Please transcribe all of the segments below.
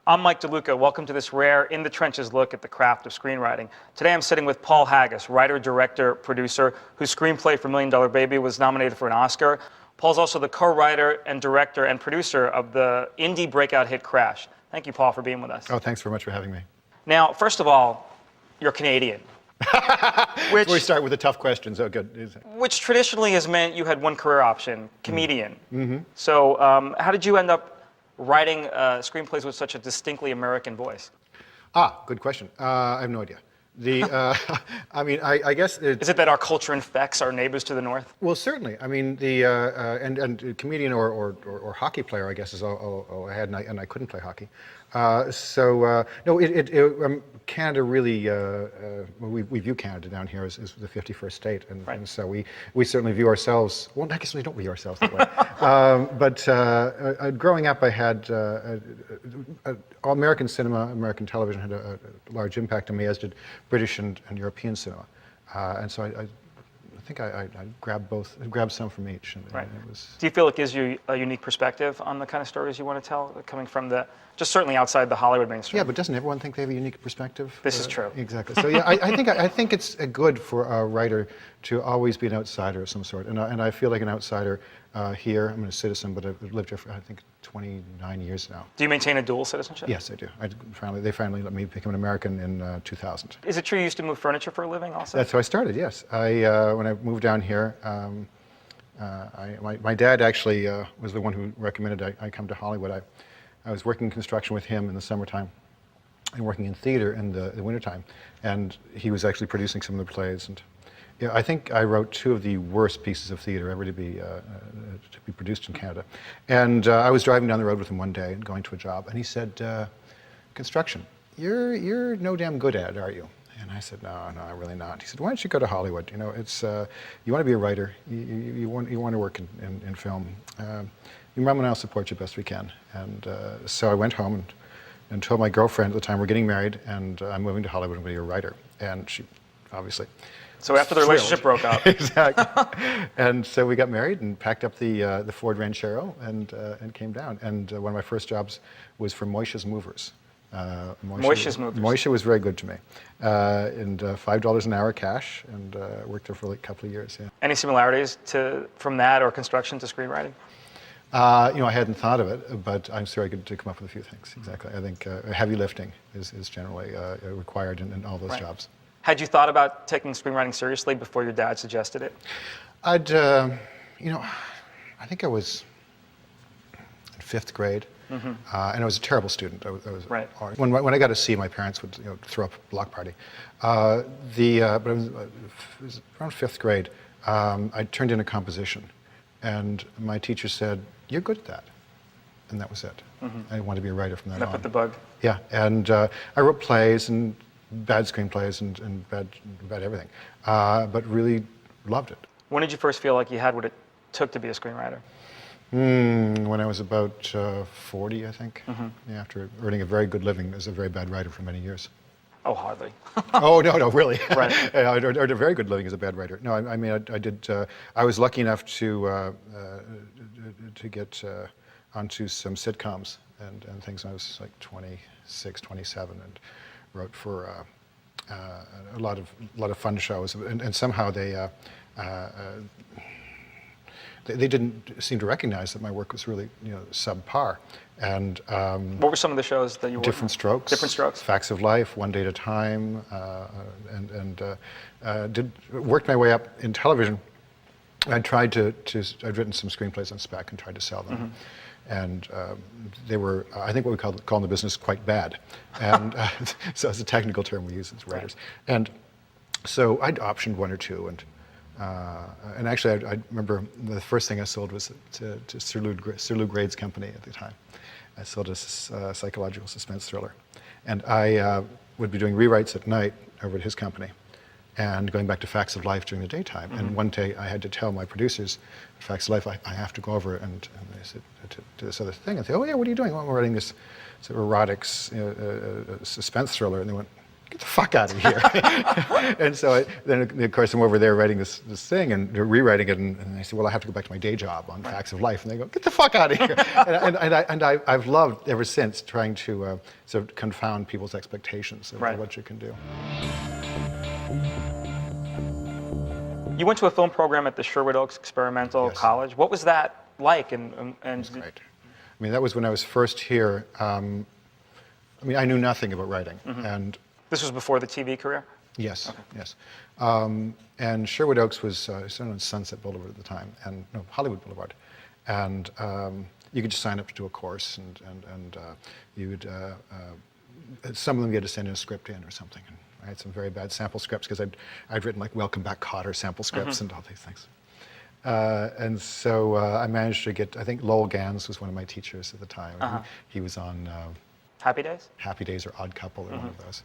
I'm Mike DeLuca. Welcome to this rare In the Trenches look at the craft of screenwriting. Today I'm sitting with Paul Haggis, writer, director, producer, whose screenplay for $1 Million Baby was nominated for an Oscar. Paul's also the co-writer and director and producer of the indie breakout hit Crash. Thank you, Paul, for being with us. Oh, thanks very much for having me. Now, first of all, you're Canadian. Which, we start with the tough questions. Oh, good. Which traditionally has meant you had one career option, comedian. Mm-hmm. So how did you end up writing screenplays with such a distinctly American voice? Good question. I have no idea. I guess is it that our culture infects our neighbors to the north? Well, certainly. I mean, and comedian or hockey player, I guess, is all I had, and I couldn't play hockey. Canada really, we view Canada down here as the 51st state, and so we certainly view ourselves, well, I guess we don't view ourselves that way. But growing up, I had, American cinema, American television had a large impact on me, as did British and European cinema. And so I think I grabbed some from each. And it was... Do you feel it gives you a unique perspective on the kind of stories you want to tell, coming from just certainly outside the Hollywood mainstream? Yeah, but doesn't everyone think they have a unique perspective? This is true. Exactly. So yeah, I think it's good for a writer to always be an outsider of some sort, and I feel like an outsider here. I'm a citizen, but I've lived here for, I think, 29 years now. Do you maintain a dual citizenship? Yes, I do. They finally let me become an American in 2000. Is it true you used to move furniture for a living also? That's how I started, yes. When I moved down here, my dad actually was the one who recommended I come to Hollywood. I was working in construction with him in the summertime and working in theater in the wintertime. And he was actually producing some of the plays. And yeah, I think I wrote two of the worst pieces of theater ever to be produced in Canada. And I was driving down the road with him one day and going to a job, and he said, "Construction, you're no damn good at it, are you?" And I said, "No, I'm really not." He said, "Why don't you go to Hollywood? You know, it's you want to be a writer, you want to work in film. Your mom and I'll support you best we can." And so I went home and told my girlfriend at the time, we're getting married, and I'm moving to Hollywood, I'm going to be a writer. And she obviously. So after the relationship broke up. Exactly. And so we got married and packed up the Ford Ranchero and came down. And one of my first jobs was for Moishe's Movers. Moishe's Movers. Moishe was very good to me. And $5 an hour cash, and worked there for like a couple of years. Yeah. Any similarities from that or construction to screenwriting? I hadn't thought of it, but I'm sure I could come up with a few things. Exactly. I think heavy lifting is generally required in all those jobs. Had you thought about taking screenwriting seriously before your dad suggested it? I think I was in 5th grade, and I was a terrible student. I was when I got a C, my parents would throw up a block party. But it was around 5th grade. I turned in a composition, and my teacher said, "You're good at that," and that was it. I wanted to be a writer from that on. That put the bug. Yeah, and I wrote plays and bad screenplays and bad everything, but really loved it. When did you first feel like you had what it took to be a screenwriter? When I was about 40, I think. Yeah, after earning a very good living as a very bad writer for many years. Oh, hardly. Oh, no, really. Right. I earned a very good living as a bad writer. No, I mean, I did. I was lucky enough to get onto some sitcoms and things when I was like 26, 27, and wrote for a lot of fun shows, and somehow they didn't seem to recognize that my work was really subpar. And what were some of the shows that you worked on? Different Strokes. Different Strokes. Facts of Life, One Day at a Time, worked my way up in television. I'd written some screenplays on spec and tried to sell them. And they were, I think, what we call in the business, quite bad. And so it's a technical term we use as writers. And so I'd optioned one or two, and actually I remember the first thing I sold was to Sir Lou Grade's company at the time. I sold a psychological suspense thriller, and I would be doing rewrites at night over at his company, and going back to Facts of Life during the daytime. And one day I had to tell my producers, Facts of Life, I have to go over and they said, to this other thing. I said, "Oh yeah, what are you doing?" "Well, I'm writing this sort of erotic suspense thriller." And they went, get the fuck out of here. And so then, of course, I'm over there writing this thing and rewriting it, and I said, well, I have to go back to my day job on Facts of Life. And they go, get the fuck out of here. I've loved ever since trying to sort of confound people's expectations of what you can do. You went to a film program at the Sherwood Oaks Experimental College. What was that like? And it was great. I mean, that was when I was first here. I mean, I knew nothing about writing. And this was before the TV career? Yes, yes. And Sherwood Oaks was still on Sunset Boulevard at the time, and no, Hollywood Boulevard. And you could just sign up to do a course, and you would, some of them you had to send in a script in or something. And I had some very bad sample scripts because I'd written like Welcome Back, Kotter sample scripts and all these things. And so I managed to get, I think Lowell Gans was one of my teachers at the time. He was on Happy Days? Happy Days or Odd Couple or one of those.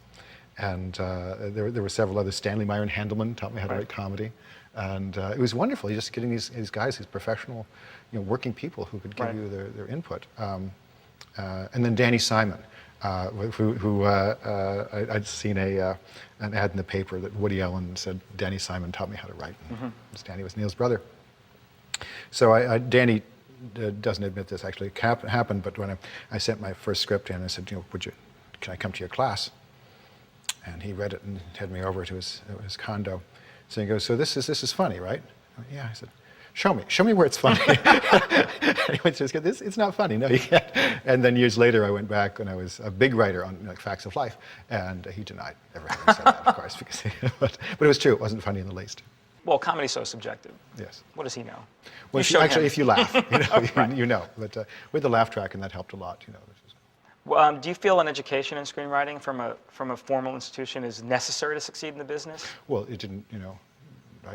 And there were several others. Stanley Meyer and Handelman taught me how to write comedy. And it was wonderful, just getting these guys, these professional, working people who could give you their input. And then Danny Simon, who I'd seen an ad in the paper that Woody Allen said, Danny Simon taught me how to write. Danny was Neil's brother. So Danny doesn't admit this actually happened, but when I sent my first script in, I said, can I come to your class? And he read it and headed me over to his condo. So he goes, so this is funny, right? I went, yeah. I said, show me where it's funny. And he went to his kid, it's not funny, no, you can't. And then years later, I went back when I was a big writer on Facts of Life, and he denied ever having said that, of course, because but it was true, it wasn't funny in the least. Well, comedy's so subjective. Yes. What does he know? Well, actually, if you laugh, you know. But with the laugh track, and that helped a lot, Well, do you feel an education in screenwriting from a formal institution is necessary to succeed in the business? Well, it didn't,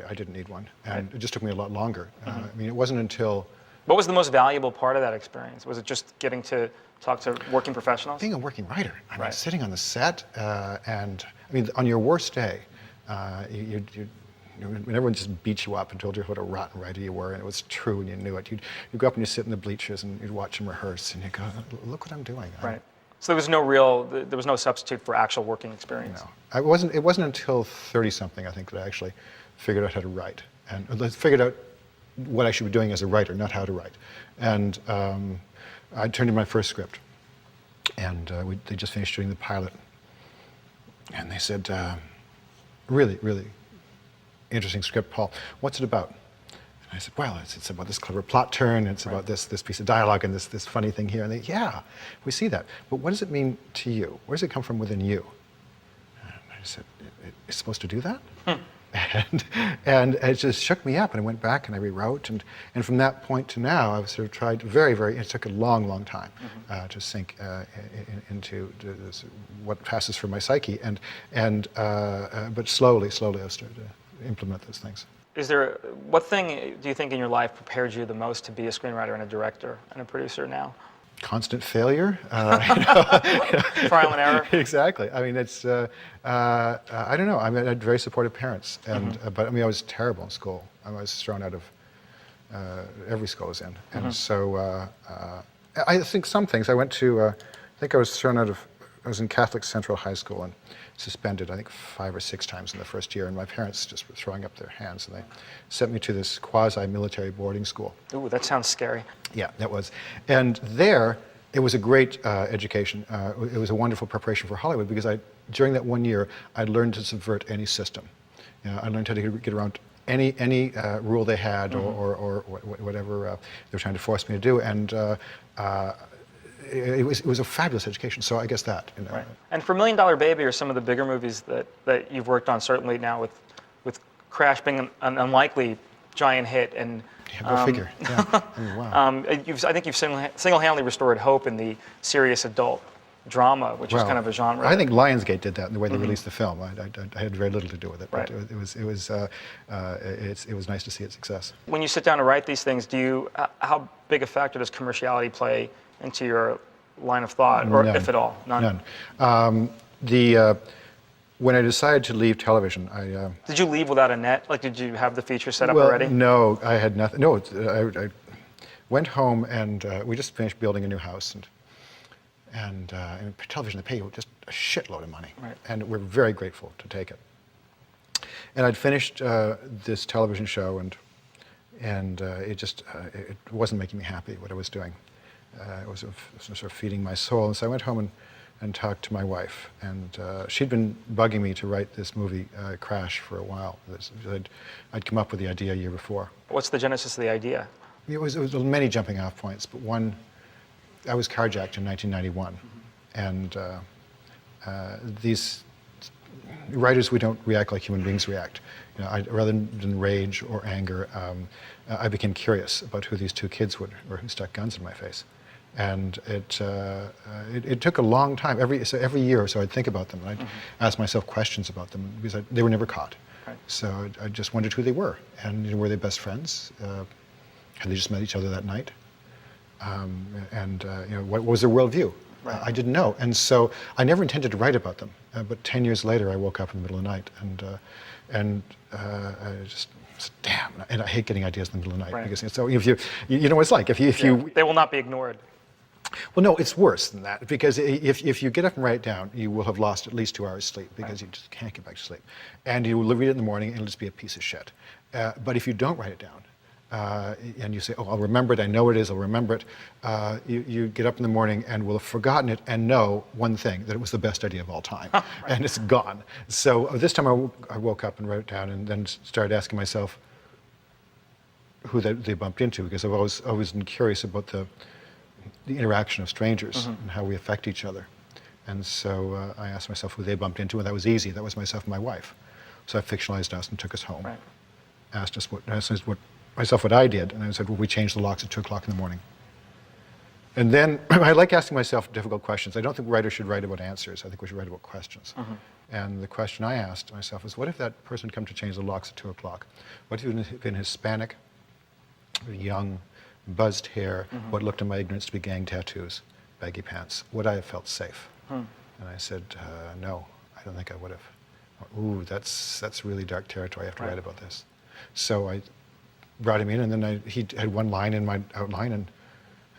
I didn't need one, and it just took me a lot longer. I mean, it wasn't until... What was the most valuable part of that experience? Was it just getting to talk to working professionals? Being a working writer. I mean, sitting on the set, and I mean, on your worst day, when everyone just beat you up and told you what a rotten writer you were, and it was true and you knew it, you'd go up and you'd sit in the bleachers and you'd watch them rehearse, and you'd go, look what I'm doing. Right. So there was no substitute for actual working experience? No. It wasn't until 30-something, I think, that I actually figured out how to write. And figured out what I should be doing as a writer, not how to write. And I turned in my first script, and they just finished shooting the pilot. And they said, really, really interesting script, Paul. What's it about? And I said, well, it's about this clever plot turn, it's about this piece of dialogue and this funny thing here. And they, yeah, we see that. But what does it mean to you? Where does it come from within you? And I said, it's supposed to do that? And it just shook me up, and I went back and I rewrote, and from that point to now, I've sort of tried it took a long, long time to sink into this, what passes for my psyche, but slowly I've started to implement those things. What thing do you think in your life prepared you the most to be a screenwriter and a director and a producer now? Constant failure. Trial and error. Exactly. I mean, it's, I don't know. I mean, I had very supportive parents, but I mean, I was terrible in school. I was thrown out of every school I was in. And so I think some things, I was in Catholic Central High School and suspended, I think, 5 or 6 times in the first year, and my parents just were throwing up their hands, and they sent me to this quasi-military boarding school. Ooh, that sounds scary. Yeah, that was. And there, it was a great education. It was a wonderful preparation for Hollywood, because during that 1 year, I learned to subvert any system. I learned how to get around any rule they had or whatever they were trying to force me to do. And it was a fabulous education, so I guess that. Right. And for $1 Million Baby or some of the bigger movies that you've worked on, certainly now with Crash being an unlikely giant hit, and go figure. Yeah. I mean, wow. I think you've single-handedly restored hope in the serious adult drama, which is kind of a genre. I think Lionsgate did that in the way they released the film. I had very little to do with it, but it was nice to see its success. When you sit down to write these things, how big a factor does commerciality play into your line of thought, or None. if at all? None. When I decided to leave television, Did you leave without a net? Like, did you have the feature set up already? No, I had nothing. No, I went home and we just finished building a new house, and and television, they pay you just a shitload of money. Right. And we're very grateful to take it. And I'd finished this television show, and it wasn't making me happy what I was doing. It was sort of feeding my soul. And so I went home and talked to my wife. And she'd been bugging me to write this movie, Crash, for a while. I'd come up with the idea a year before. What's the genesis of the idea? It was many jumping off points, but one, I was carjacked in 1991. And these writers, we don't react like human beings react. You know, rather than rage or anger, I became curious about who these two kids were who stuck guns in my face. And it took a long time. Every year or so I'd think about them, and I'd ask myself questions about them, because they were never caught. Right. So I just wondered who they were, and were they best friends? Had they just met each other that night? What was their worldview? Right. I didn't know, and so I never intended to write about them. But 10 years later, I woke up in the middle of the night, and I just said, damn. And I hate getting ideas in the middle of the night, Right. because so if you know what it's like. If you They will not be ignored. well, no, it's worse than that, because if you get up and write it down, you will have lost at least 2 hours sleep, because you just can't get back to sleep. And you will read it in the morning, and it'll just be a piece of shit. But if you don't write it down, and you say, oh, I'll remember it, I know what it is, I'll remember it, you get up in the morning and will have forgotten it and know one thing, that it was the best idea of all time. Right. And it's gone. So this time I woke up and wrote it down, and then started asking myself who they bumped into, because I've always been curious about the interaction of strangers and how we affect each other. And so I asked myself who they bumped into, and that was easy. That was myself and my wife. So I fictionalized us and took us home. Right. Asked myself what I did, and I said, well, we changed the locks at 2 o'clock in the morning. And then I like asking myself difficult questions. I don't think writers should write about answers. I think we should write about questions. And the question I asked myself was, what if that person had come to change the locks at 2 o'clock? What if he had been Hispanic, young, buzzed hair, what looked in my ignorance to be gang tattoos, baggy pants? Would I have felt safe? And I said, no, I don't think I would have. Ooh, that's really dark territory. I have to write about this. So I brought him in, and then he had one line in my outline, and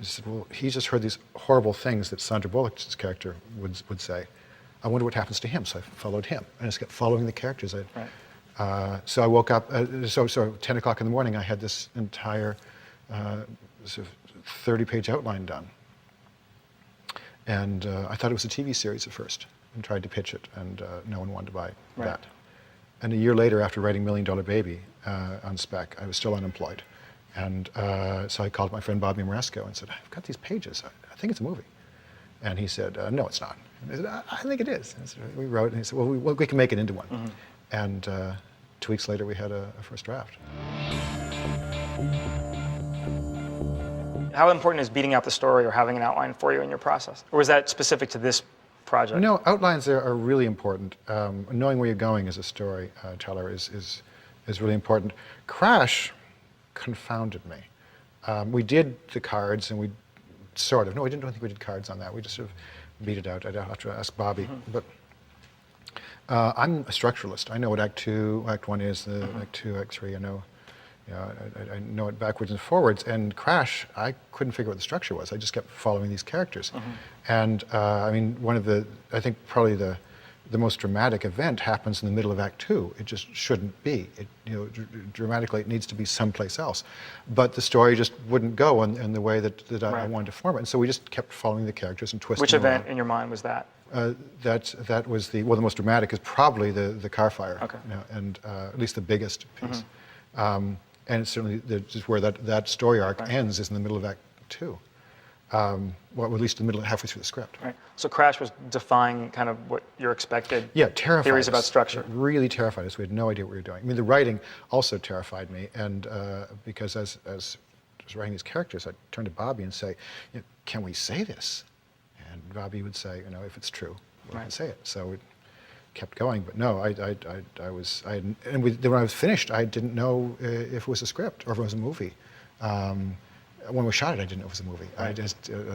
I said, well, he just heard these horrible things that Sandra Bullock's character would say. I wonder what happens to him. So I followed him, and I just kept following the characters. So I woke up, so 10 o'clock in the morning, I had this entire sort of 30-page outline done. And I thought it was a TV series at first, and tried to pitch it, and no one wanted to buy that. And a year later, after writing $1 Million Baby on spec, I was still unemployed. And so I called my friend Bobby Moresco and said, I've got these pages. I think it's a movie. And he said, no, it's not. And I said, I think it is. And so we wrote, and he said, well, we can make it into one. And 2 weeks later, we had a first draft. How important is beating out the story or having an outline for you in your process? Or is that specific to this project? No, outlines are really important. Knowing where you're going as a storyteller is really important. Crash confounded me. We did the cards, and we sort of, no, I don't think we did cards on that. We just sort of beat it out. I'd have to ask Bobby. But I'm a structuralist. I know what Act 2, Act 1 is, Act 2, Act 3. I know it backwards and forwards. And Crash, I couldn't figure out what the structure was. I just kept following these characters. And I mean, I think probably the most dramatic event happens in the middle of Act 2. It just shouldn't be. Dramatically, it needs to be someplace else. But the story just wouldn't go in the way that I wanted to form it. And so we just kept following the characters and twisting. Which event in your mind was that? That was the most dramatic is probably the car fire. Okay. And at least the biggest piece. And it's certainly just where that story arc ends is in the middle of Act 2. Well, at least in the middle, halfway through the script. Right. So Crash was defying kind of what your expected terrified theories us. about structure. It really terrified us. We had no idea what we were doing. I mean, the writing also terrified me, and because as I was writing these characters, I'd turn to Bobby and say, can we say this? And Bobby would say, if it's true, we can say it. So we kept going, but no, when I was finished, I didn't know if it was a script or if it was a movie. When we shot it, I didn't know it was a movie.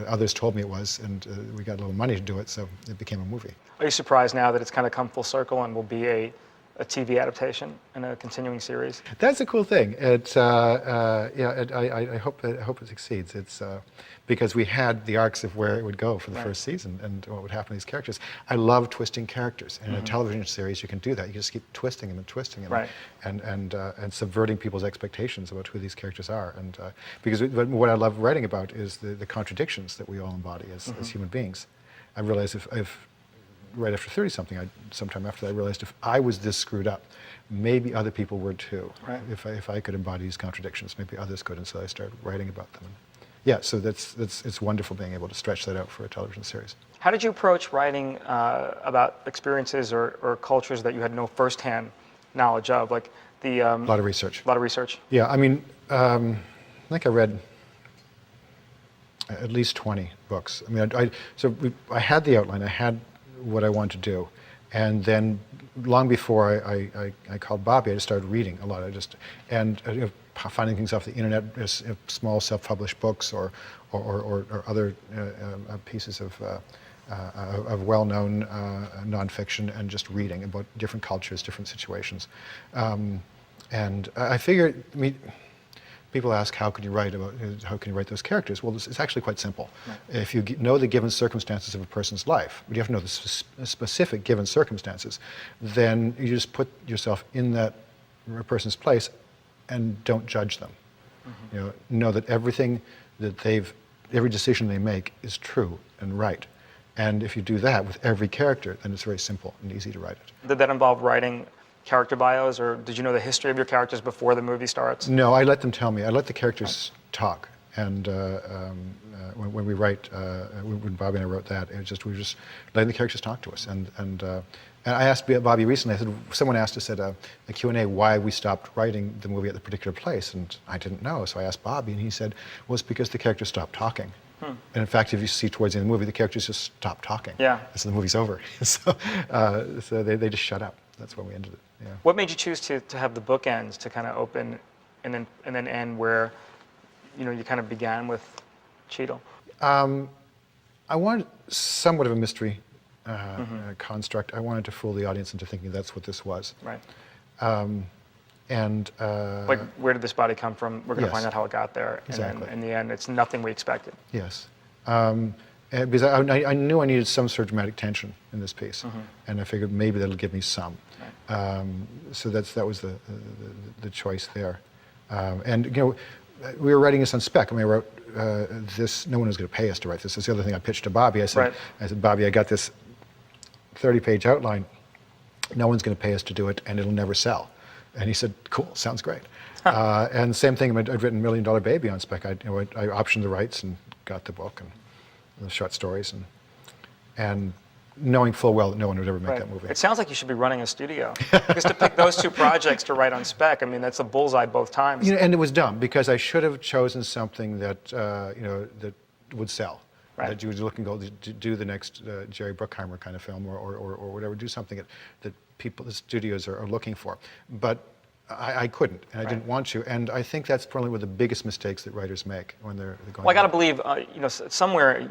Others told me it was, and we got a little money to do it, so it became a movie. Are you surprised now that it's kind of come full circle and will be a a TV adaptation and a continuing series? That's a cool thing. I hope it succeeds. It's because we had the arcs of where it would go for the first season and what would happen to these characters. I love twisting characters, and in a television series you can do that. You just keep twisting them and twisting them, and subverting people's expectations about who these characters are. And because what I love writing about is the contradictions that we all embody as human beings. I realized if right after 30-something, sometime after that, I realized if I was this screwed up, maybe other people were too. Right. If I could embody these contradictions, maybe others could, and so I started writing about them. Yeah, so it's wonderful being able to stretch that out for a television series. How did you approach writing about experiences or cultures that you had no firsthand knowledge of, like the? A lot of research. A lot of research. Yeah, I mean, I think I read at least 20 books. I mean, I had the outline, I had what I wanted to do, and then long before I called Bobby, I just started reading a lot. Finding things off the internet, small self-published books or other pieces of well-known nonfiction, and just reading about different cultures, different situations. And I figured, I mean, people ask, how can you write those characters? Well, it's actually quite simple. Right. If you know the given circumstances of a person's life, but you have to know the specific given circumstances, then you just put yourself in that person's place and don't judge them. Know that everything that every decision they make is true and right. And if you do that with every character, then it's very simple and easy to write it. Did that involve writing character bios, or did you know the history of your characters before the movie starts? No, I let them tell me. I let the characters talk. And when we write, when Bobby and I wrote that, we were just letting the characters talk to us. And I asked Bobby recently, I said, someone asked us at a Q&A why we stopped writing the movie at the particular place, and I didn't know. So I asked Bobby, and he said, well, it's because the characters stopped talking. And in fact, if you see towards the end of the movie, the characters just stop talking. Yeah. So the movie's over. So they just shut up. That's when we ended it. Yeah. What made you choose to have the bookends to kind of open and then end where you kind of began with Cheadle? I wanted somewhat of a mystery construct. I wanted to fool the audience into thinking that's what this was. Right. Like, where did this body come from? We're going to find out how it got there. Exactly. And then in the end, it's nothing we expected. Yes. Because I knew I needed some sort of dramatic tension in this piece, and I figured maybe that'll give me some. Right. So that was the choice there. And we were writing this on spec. I mean, I wrote this. No one was going to pay us to write this. That's the other thing I pitched to Bobby. I said, Bobby, I got this 30-page outline. No one's going to pay us to do it, and it'll never sell. And he said, cool, sounds great. And same thing, I'd written $1 Million Baby on spec. I optioned the rights and got the book and the short stories, and knowing full well that no one would ever make that movie. It sounds like you should be running a studio. Because to pick those two projects to write on spec, I mean, that's a bullseye both times. And it was dumb, because I should have chosen something that that would sell. Right. That you were looking to do the next Jerry Bruckheimer kind of film, or whatever, do something that the studios are looking for. But I couldn't, and I didn't want to, and I think that's probably one of the biggest mistakes that writers make when they're going. Well, I got to believe, somewhere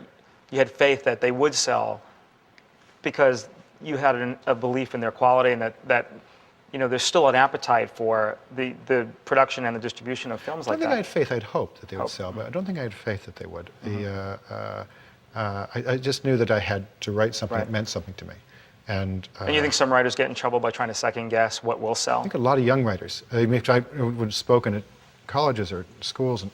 you had faith that they would sell, because you had a belief in their quality, and that there's still an appetite for the production and the distribution of films like that. I don't think I had faith. I'd hoped that they would sell, but I don't think I had faith that they would. I just knew that I had to write something that meant something to me. And you think some writers get in trouble by trying to second guess what will sell? I think a lot of young writers. I would have spoken at colleges or schools,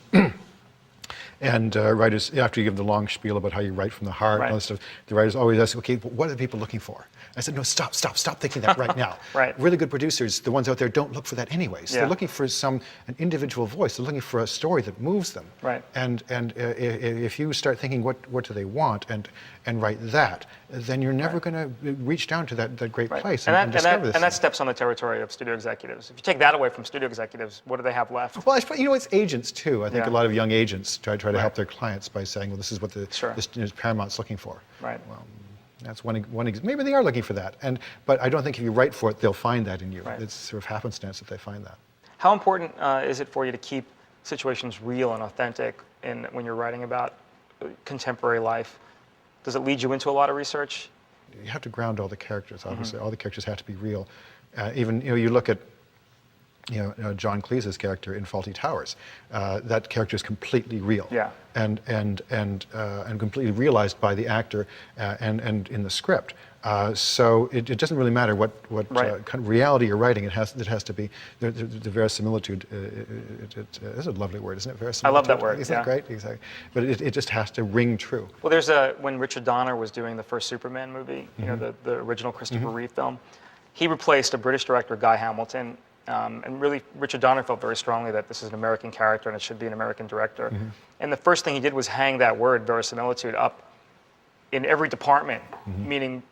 and writers, after you give the long spiel about how you write from the heart and all this stuff, the writers always ask, okay, but what are the people looking for? I said, no, stop thinking that right now. Really good producers, the ones out there, don't look for that anyways. They're looking for an individual voice. They're looking for a story that moves them. Right. And if you start thinking what do they want and write that, then you're never going to reach down to that great place and discover this. And that steps on the territory of studio executives. If you take that away from studio executives, what do they have left? Well, it's agents too. I think a lot of young agents try to help their clients by saying, well, this is what this Paramount's looking for. Right. Well, that's one. Maybe they are looking for that, but I don't think if you write for it, they'll find that in you. Right. It's sort of happenstance that they find that. How important is it for you to keep situations real and authentic when you're writing about contemporary life? Does it lead you into a lot of research? You have to ground all the characters, obviously. All the characters have to be real. Even you look at John Cleese's character in Fawlty Towers. That character is completely real, Yeah. and completely realized by the actor and in the script. So it doesn't really matter what Right. kind of reality you're writing. It has to be the verisimilitude. That's a lovely word, isn't it? Verisimilitude. I love that word. Isn't yeah. it great? Exactly. But it just has to ring true. Well, when Richard Donner was doing the first Superman movie, the original Christopher Reeve film, he replaced a British director, Guy Hamilton, and really Richard Donner felt very strongly that this is an American character and it should be an American director. And the first thing he did was hang that word, verisimilitude, up in every department, meaning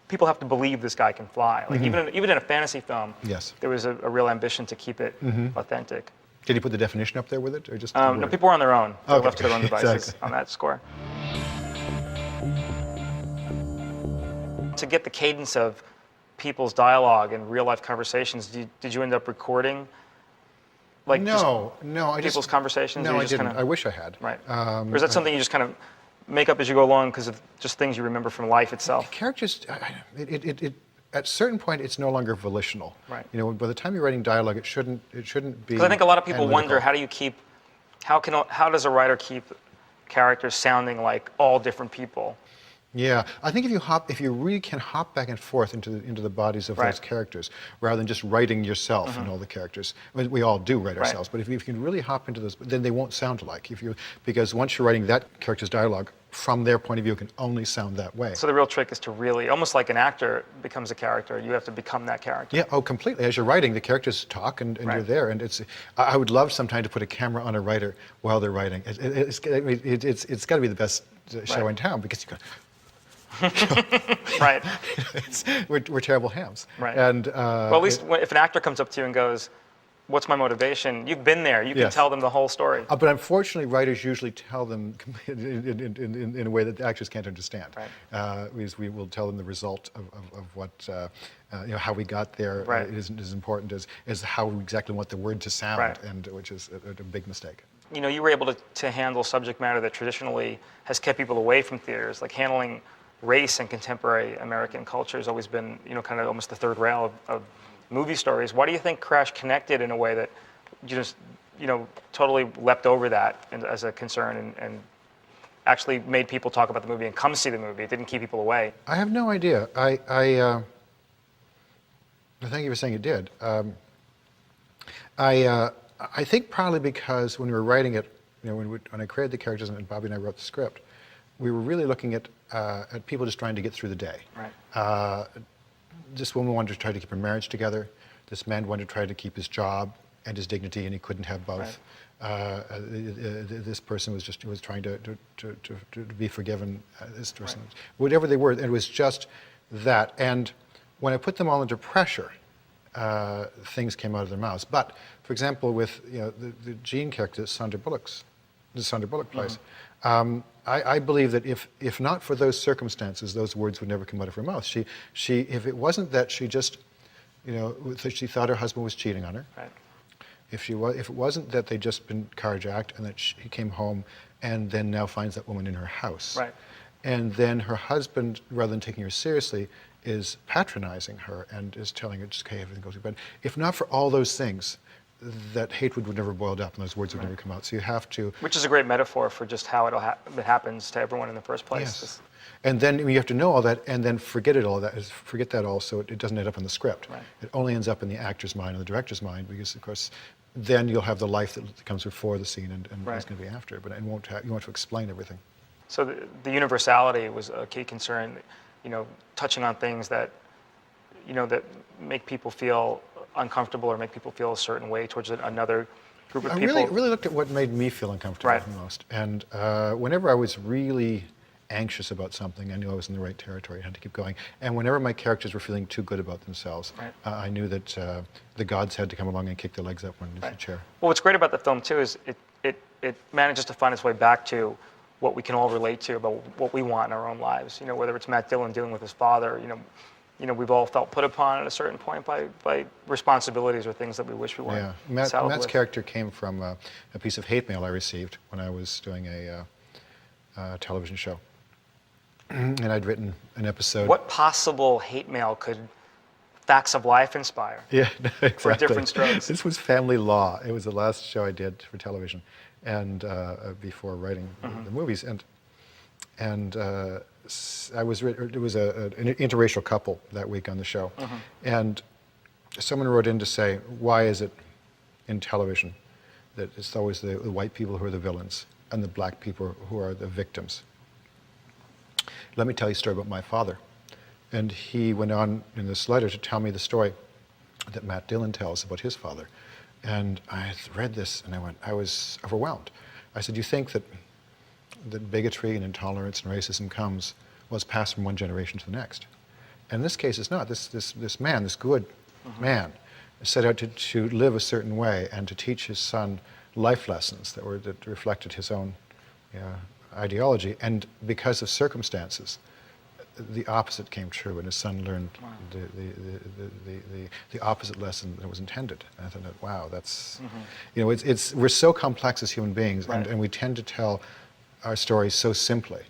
people have to believe this guy can fly. Like even in a fantasy film, Yes. there was a real ambition to keep it authentic. Did he put the definition up there with it, or just? No, people were on their own. They were Okay. left to their own devices Exactly. on that score. To get the cadence of people's dialogue and real life conversations, did you end up recording? Like No, I people's just conversations? Or No, you I just didn't. kinda- I wish I had. Right. Or is that something you just kind of make up as you go along because of just things you remember from life itself? Characters, at a certain point, it's no longer volitional. Right. By the time you're writing dialogue, it shouldn't be. Because I think a lot of people wonder analytical. how does a writer keep characters sounding like all different people? Yeah, I think if you really can hop back and forth into the bodies of Right. those characters, rather than just writing yourself and all the characters. I mean, we all do write Right. ourselves, but if you can really hop into those, then they won't sound alike. Because once you're writing that character's dialogue, from their point of view, it can only sound that way. So the real trick is to really, almost like an actor becomes a character, you have to become that character. Yeah, completely. As you're writing, the characters talk, and Right. you're there. And I would love sometime to put a camera on a writer while they're writing. It's got to be the best show Right. in town, because you go, Right. we're terrible hams. Right. And Well, at least if an actor comes up to you and goes, "What's my motivation?" You've been there. You can Yes. tell them the whole story. But unfortunately, writers usually tell them in a way that the actors can't understand. Right. We will tell them the result of what, how we got there Right. isn't as important as how we exactly want the word to sound, Right. and which is a big mistake. You were able to handle subject matter that traditionally has kept people away from theaters, like handling race and contemporary American culture has always been, kind of almost the third rail of movie stories. Why do you think Crash connected in a way that you just, totally leapt over that as a concern and actually made people talk about the movie and come see the movie? It didn't keep people away. I have no idea. I thank you for saying it did. I think probably because when we were writing it, when I created the characters and Bobby and I wrote the script, we were really looking at people just trying to get through the day. Right. This woman wanted to try to keep her marriage together. This man wanted to try to keep his job and his dignity, and he couldn't have both. This person was trying to be forgiven. This person, Right. whatever they were, it was just that. And when I put them all under pressure, things came out of their mouths. But, for example, with the Jean character that Sandra Bullock plays, I believe that if not for those circumstances, those words would never come out of her mouth. She if it wasn't that she just, that she thought her husband was cheating on her. Right. If it wasn't that they'd just been carjacked and that he came home and then now finds that woman in her house. Right. And then her husband, rather than taking her seriously, is patronizing her and is telling her, just, okay, everything goes to bed. If not for all those things, that hatred would never boil up and those words would never come out. So you have to... Which is a great metaphor for just how it happens to everyone in the first place. Yes. And then you have to know all that and then forget that all so it doesn't end up in the script. Right. It only ends up in the actor's mind and the director's mind, because, of course, then you'll have the life that comes before the scene and Right. is going to be after. But you won't have to explain everything. So the universality was a key concern, touching on things that, that make people feel uncomfortable or make people feel a certain way towards another group of I people. really looked at what made me feel uncomfortable Right. the most. And whenever I was really anxious about something, I knew I was in the right territory. I had to keep going. And whenever my characters were feeling too good about themselves, Right. I knew that the gods had to come along and kick their legs up underneath the chair. Well, what's great about the film too is it manages to find its way back to what we can all relate to about what we want in our own lives. Whether it's Matt Dillon dealing with his father, we've all felt put upon at a certain point by responsibilities or things that we wish we weren't. Yeah, saddled Matt's with. character came from a piece of hate mail I received when I was doing a television show. And I'd written an episode. What possible hate mail could facts of life inspire. Yeah, exactly. For different strokes. This was Family Law. It was the last show I did for television, and before writing the movies. And I was it was an interracial couple that week on the show, and someone wrote in to say, why is it in television that it's always the white people who are the villains and the black people who are the victims? Let me tell you a story about my father. And he went on in this letter to tell me the story that Matt Dillon tells about his father. And I read this and I was overwhelmed. I said, you think that bigotry and intolerance and racism was passed from one generation to the next? And in this case, it's not. This man, this good man, set out to live a certain way and to teach his son life lessons that reflected his own ideology. And because of circumstances, the opposite came true, and his son learned the opposite lesson that was intended. And I thought, wow, that's we're so complex as human beings, and we tend to tell our stories so simply.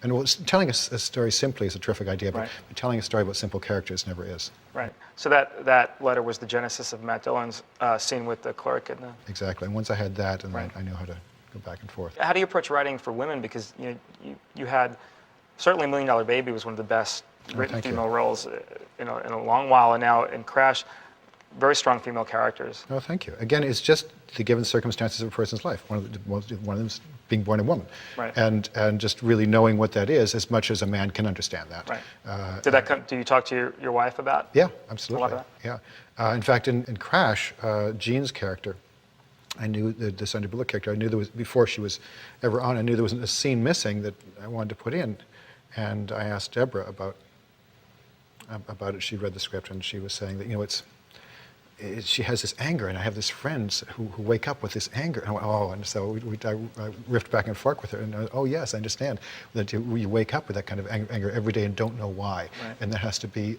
And telling a story simply is a terrific idea, but telling a story about simple characters never is. Right. So that letter was the genesis of Matt Dillon's scene with the clerk and the. Exactly. And once I had that, and I knew how to go back and forth. How do you approach writing for women? Because you had. Certainly, $1 Million Baby was one of the best written female roles in a long while, and now in Crash, very strong female characters. Oh, thank you. Again, it's just the given circumstances of a person's life. One of them is being born a woman, and just really knowing what that is, as much as a man can understand that. Right. Do you talk to your wife about? Yeah, absolutely. A lot of that? Yeah. In fact, in Crash, Jean's character, I knew the Sandra Bullock character. I knew there was, before she was ever on, I knew there was a scene missing that I wanted to put in. And I asked Deborah about it. She read the script, and she was saying that she has this anger, and I have these friends who wake up with this anger. And I went, and so I riffed back and forth with her, and oh yes, I understand that you wake up with that kind of anger every day and don't know why, and that has to be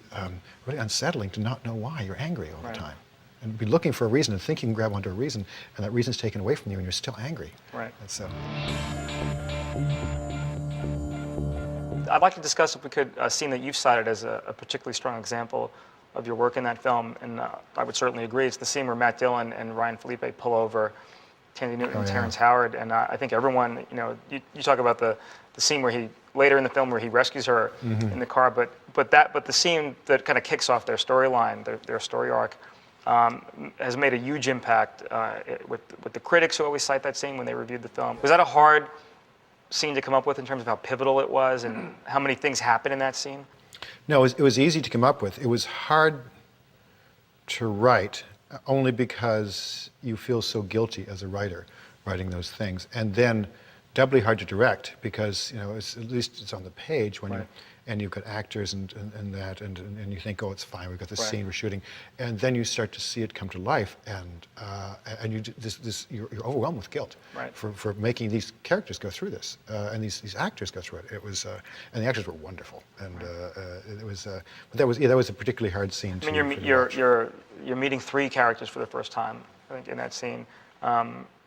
really unsettling to not know why you're angry all the time, and be looking for a reason and thinking you can grab onto a reason, and that reason's taken away from you, and you're still angry. Right. And so. I'd like to discuss, if we could, a scene that you've cited as a particularly strong example of your work in that film, and I would certainly agree. It's the scene where Matt Dillon and Ryan Felipe pull over Tandy Newton and Terrence Howard, and I think everyone, you talk about the scene where later in the film where he rescues her in the car, but the scene that kind of kicks off their storyline, their story arc, has made a huge impact with the critics who always cite that scene when they reviewed the film. Was that a hard scene to come up with in terms of how pivotal it was and how many things happen in that scene? No, it was easy to come up with. It was hard to write, only because you feel so guilty as a writer writing those things, and then doubly hard to direct because at least it's on the page when and you've got actors and you think, oh, it's fine, we've got this scene we're shooting, and then you start to see it come to life, and you're overwhelmed with guilt for making these characters go through this, and these actors go through it. It was, and the actors were wonderful, and it was, but that was a particularly hard scene. I mean, you're meeting 3 characters for the first time, I think, in that scene.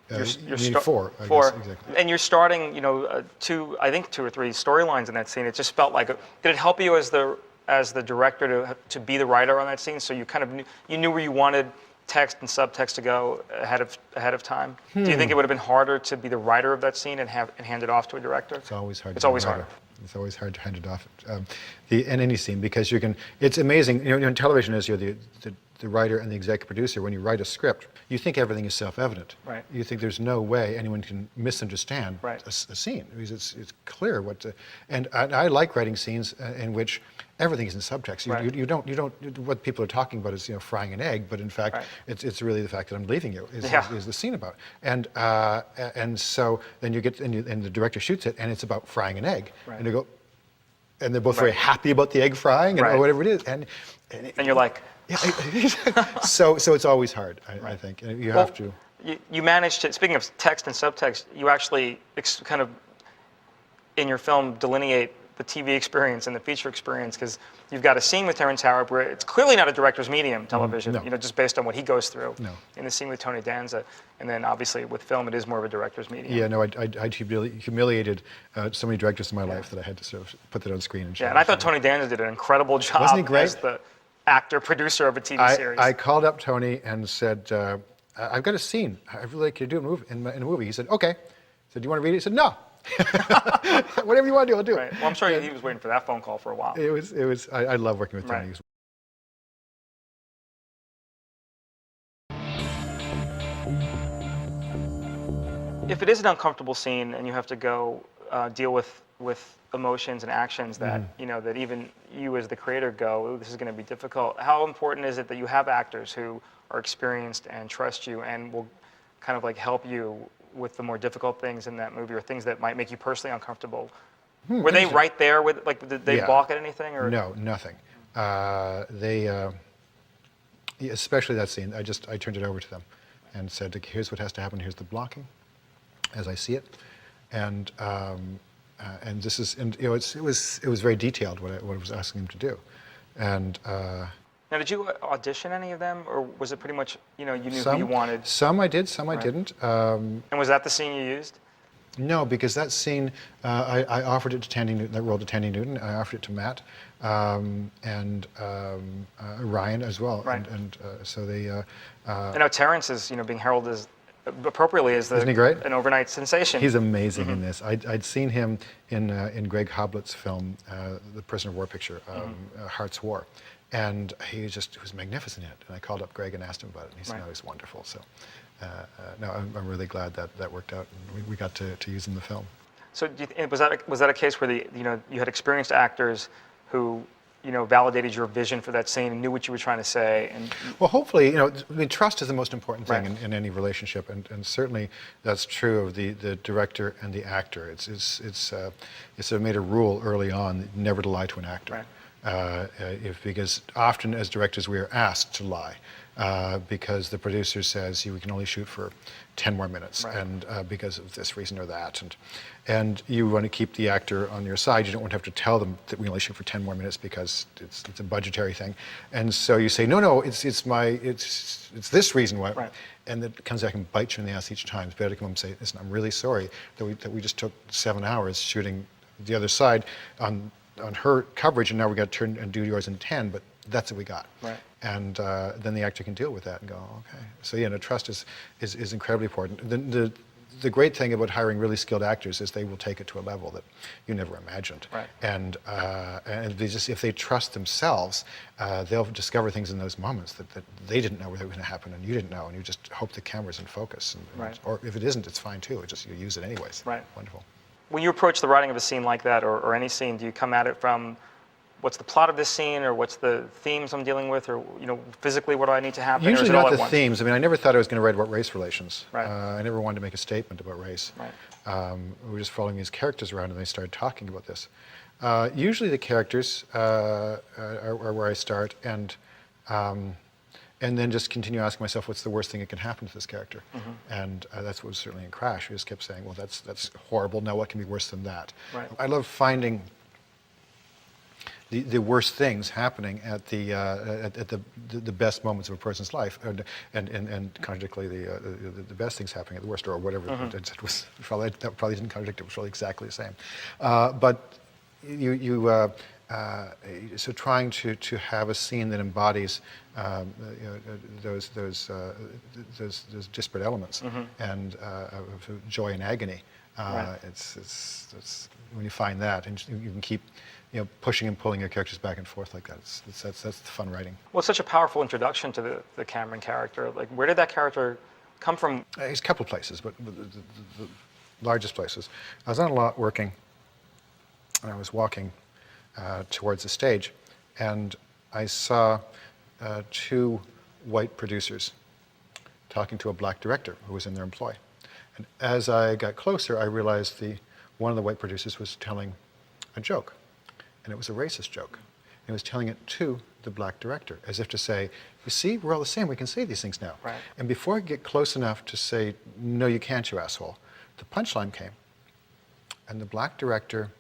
You're 4, I guess, exactly. And you're starting, 2 or 3 storylines in that scene. It just felt like, did it help you as the director to be the writer on that scene? So you kind of knew where you wanted text and subtext to go ahead of time. Do you think it would have been harder to be the writer of that scene and hand it off to a director? It's always hard. It's always hard. It's always hard to hand it off in any scene, because you can. It's amazing. In television, as you're the writer and the executive producer, when you write a script, you think everything is self-evident. Right. You think there's no way anyone can misunderstand a scene, because it's clear what. And I like writing scenes in which everything is in subtext. You don't. What people are talking about is frying an egg, but in fact, it's really the fact that I'm leaving you is the scene about. And so then you get and the director shoots it, and it's about frying an egg, and you go, and they're both very happy about the egg frying or whatever it is, and you're like. Yeah, so it's always hard, I think. You have to. You managed to, speaking of text and subtext, you actually kind of, in your film, delineate the TV experience and the feature experience, because you've got a scene with Terrence Howard where it's clearly not a director's medium, television, just based on what he goes through. No. In the scene with Tony Danza, and then obviously with film, it is more of a director's medium. Yeah, no, I humiliated so many directors in my life that I had to sort of put that on screen and show. Yeah, and I thought Tony Danza did an incredible job. Wasn't he great? actor, producer of a TV series. I called up Tony and said, I've got a scene. I'd really like you to do a movie, in a movie. He said, okay. I said, do you want to read it? He said, no. Whatever you want to do, I'll do it. Right. Well, I'm sure he was waiting for that phone call for a while. I love working with Tony. Right. If it is an uncomfortable scene and you have to go deal with emotions and actions that that even you as the creator go, "Ooh, this is going to be difficult." How important is it that you have actors who are experienced and trust you and will kind of like help you with the more difficult things in that movie or things that might make you personally uncomfortable? Were they right there with did they balk at anything or no, nothing? Especially that scene. I turned it over to them and said, here's what has to happen. Here's the blocking, as I see it, and this is, and it was very detailed what I was asking him to do, and Now, did you audition any of them, or was it pretty much you knew who you wanted? Some I did, some I didn't. And was that the scene you used? No, because that scene, I offered it to Tandy Newton, that role to Tandy Newton. I offered it to Matt and Ryan as well. Right. And so they. I know Terrence is being heralded as appropriately as Isn't he great? An overnight sensation. He's amazing in this. I'd seen him in Greg Hoblett's film, the Prisoner of War picture, Heart's War. And he was magnificent in it. And I called up Greg and asked him about it, and he said, no, he's wonderful. So, no, I'm really glad that worked out, and we got to use him in the film. So, was that a case where you had experienced actors who validated your vision for that scene and knew what you were trying to say? And well, hopefully, trust is the most important thing in any relationship, and certainly that's true of the director and the actor. It's sort of made a rule early on never to lie to an actor. Right. Because often as directors we are asked to lie because the producer says we can only shoot for 10 more minutes, right. and because of this reason or that, and you want to keep the actor on your side. You don't want to have to tell them that we only shoot for 10 more minutes because it's a budgetary thing, and so you say no, it's this reason why, right. And it comes back and bites you in the ass each time. It's better to come up and say, listen, I'm really sorry that we just took 7 hours shooting the other side on her coverage, and now we got to turn and do yours in 10, but that's what we got. Right. And then the actor can deal with that and go, okay. So trust is incredibly important. The great thing about hiring really skilled actors is they will take it to a level that you never imagined. Right. And if they trust themselves, they'll discover things in those moments that they didn't know were going to happen, and you didn't know, and you just hope the camera's in focus. Right. Or if it isn't, it's fine too. You use it anyways. Right. Wonderful. When you approach the writing of a scene like that, or any scene, do you come at it from what's the plot of this scene, or what's the themes I'm dealing with, or physically what do I need to happen? Usually or is it all not at the once? themes. I mean, I never thought I was going to write about race relations. Right. I never wanted to make a statement about race. Right. We were just following these characters around, and they started talking about this. Usually the characters are where I start, and then just continue asking myself, what's the worst thing that can happen to this character? And that's what was certainly in Crash. We just kept saying, well, that's horrible. Now what can be worse than that? Right. I love finding the worst things happening at the best moments of a person's life, and contradictory, the best things happening at the worst, or whatever. It was that probably didn't contradict. It was really exactly the same. But so trying to have a scene that embodies those disparate elements and of joy and agony. Right. It's when you find that, and you can keep pushing and pulling your characters back and forth like that. That's the fun writing. Well, it's such a powerful introduction to the Cameron character. Like, where did that character come from? It's a couple of places, but the largest places. I was on a lot working, and I was walking towards the stage, and I saw 2 white producers talking to a black director who was in their employ. And as I got closer, I realized one of the white producers was telling a joke, and it was a racist joke. He was telling it to the black director, as if to say, you see, we're all the same, we can say these things now. Right. And before I get close enough to say, no, you can't, you asshole, the punchline came. And the black director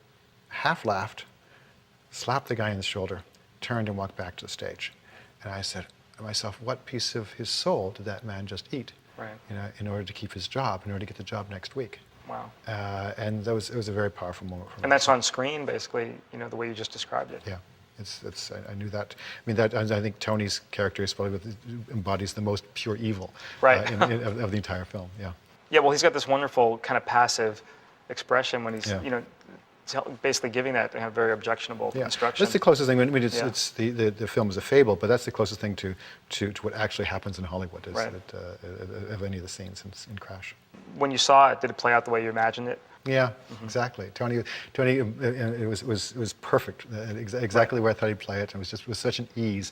half laughed, slapped the guy in the shoulder, turned and walked back to the stage. And I said to myself, what piece of his soul did that man just eat? Right. In order to keep his job, in order to get the job next week. Wow. And it was a very powerful moment for me. And that's on screen, basically, the way you just described it. Yeah. I knew that. I mean, I think Tony's character is probably embodies the most pure evil Right. of the entire film. Yeah. Yeah, well, he's got this wonderful kind of passive expression when he's, Yeah. basically giving that very objectionable Yeah, instruction. that's the closest thing. I mean, Yeah. it's the film is a fable, but that's the closest thing to what actually happens in Hollywood is Right. of any of the scenes in Crash. When you saw it, did it play out the way you imagined it? Yeah, exactly. Tony, it was perfect. Exactly where I thought he'd play it. It was just with such an ease,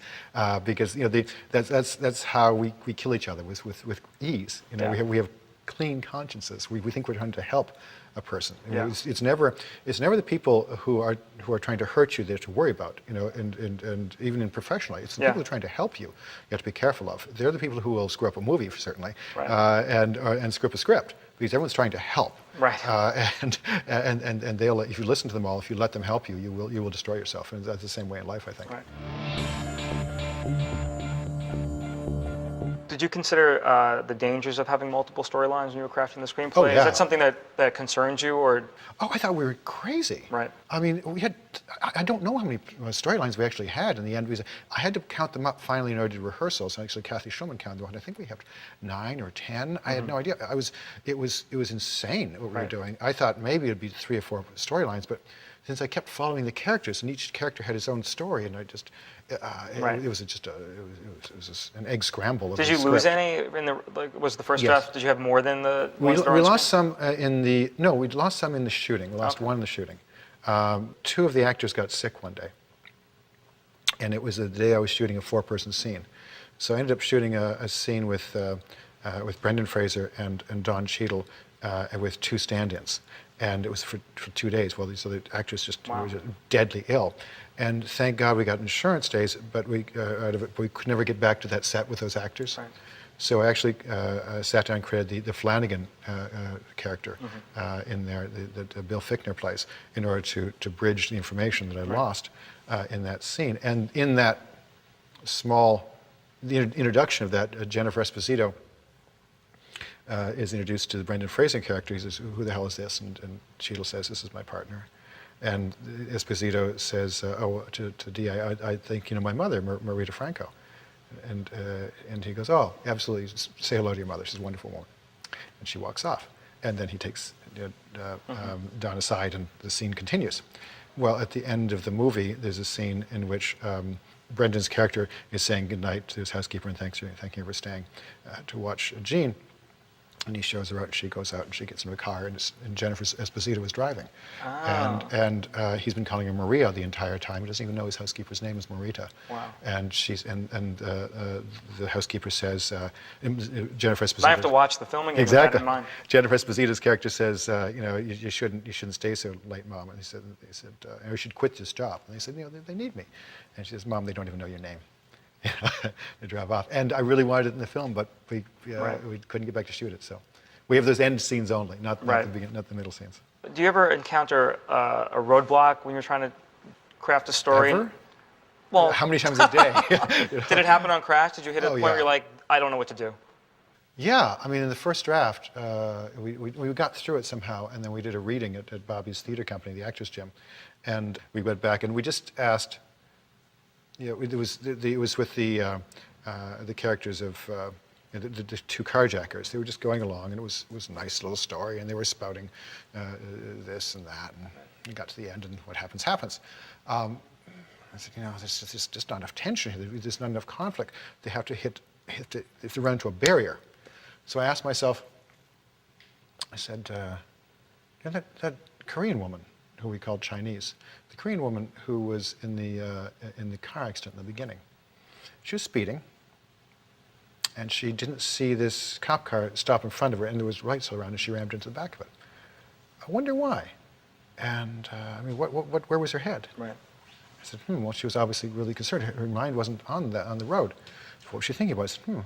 because that's how we kill each other with ease. Yeah. We have clean consciences. We think we're trying to help a person. Yeah. It's never the people who are trying to hurt you that you have to worry about. And even in professionally, it's the Yeah. people who are trying to help you. You have to be careful of. They're the people who will screw up a movie, certainly, Right. and screw up a script, because everyone's trying to help. Right. And they'll, if you listen to them all, if you let them help you, you will destroy yourself. And that's the same way in life, I think. Right. Did you consider the dangers of having multiple storylines when you were crafting the screenplay? Oh, yeah. Is that something that concerns you, or? Oh, I thought we were crazy. Right. I mean, I don't know how many storylines we actually had in the end. I had to count them up finally in order to do rehearsals. And actually, Kathy Schulman counted them. I think we have 9 or 10. I had no idea. It was insane what we were Right. doing. I thought maybe it'd be 3 or 4 storylines, but since I kept following the characters, and each character had his own story, and I just, Right. it was just an egg scramble. Of Did the you lose script. any in the was the first Yes. draft? Did you have more than the We ones that are on lost screen? some we lost some in the shooting. We lost Okay. one in the shooting. 2 of the actors got sick one day, and it was the day I was shooting a 4-person scene. So I ended up shooting a scene with Brendan Fraser and Don Cheadle with 2 stand-ins, and it was for 2 days. Well, so the actors just Wow. were just deadly ill, and thank God we got insurance days, but we could never get back to that set with those actors. Right. So I actually sat down and created the Flanagan character in there that Bill Fichtner plays in order to bridge the information that I lost in that scene. And in that the introduction of that, Jennifer Esposito is introduced to the Brendan Fraser character. He says, "Who the hell is this?" And Cheadle says, "This is my partner." And Esposito says, to Dee, I think you know my mother, Marita Franco. And he goes, "Oh, absolutely, just say hello to your mother. She's a wonderful woman." And she walks off. And then he takes Don aside, and the scene continues. Well, at the end of the movie, there's a scene in which Brendan's character is saying goodnight to his housekeeper and thanking her for staying to watch Jean. And he shows her out, and she goes out, and she gets into a car, and Jennifer Esposito is driving. Oh. And he's been calling her Maria the entire time. He doesn't even know his housekeeper's name is Marita. Wow. And the housekeeper says, Jennifer Esposito. I have to watch the film again Exactly. with that in mind. Jennifer Esposito's character says, you shouldn't stay so late, Mom. And he said, you should quit this job. And they said, they need me. And she says, Mom, they don't even know your name. They drive off. And I really wanted it in the film, but we couldn't get back to shoot it. So we have those end scenes only, not the middle scenes. Do you ever encounter a roadblock when you're trying to craft a story? Ever? Well, How many times a day? did it happen on Crash? Did you hit a point where yeah. you're like, I don't know what to do? Yeah, I mean, in the first draft, we got through it somehow, and then we did a reading at Bobby's theater company, the Actors Gym, and we went back and we just asked. It was with the characters of the 2 carjackers. They were just going along, and it was a nice little story, and they were spouting this and that, and we got to the end, and what happens happens. I said, there's just not enough tension here. There's not enough conflict. They have to they have to run into a barrier. So I asked myself, I said, that Korean woman who we called Chinese, the Korean woman who was in the car accident in the beginning, she was speeding, and she didn't see this cop car stop in front of her, and there was lights all around, and she rammed into the back of it. I wonder why. And where was her head? Right. I said, well, she was obviously really concerned. Her mind wasn't on the road. So what was she thinking about? I said,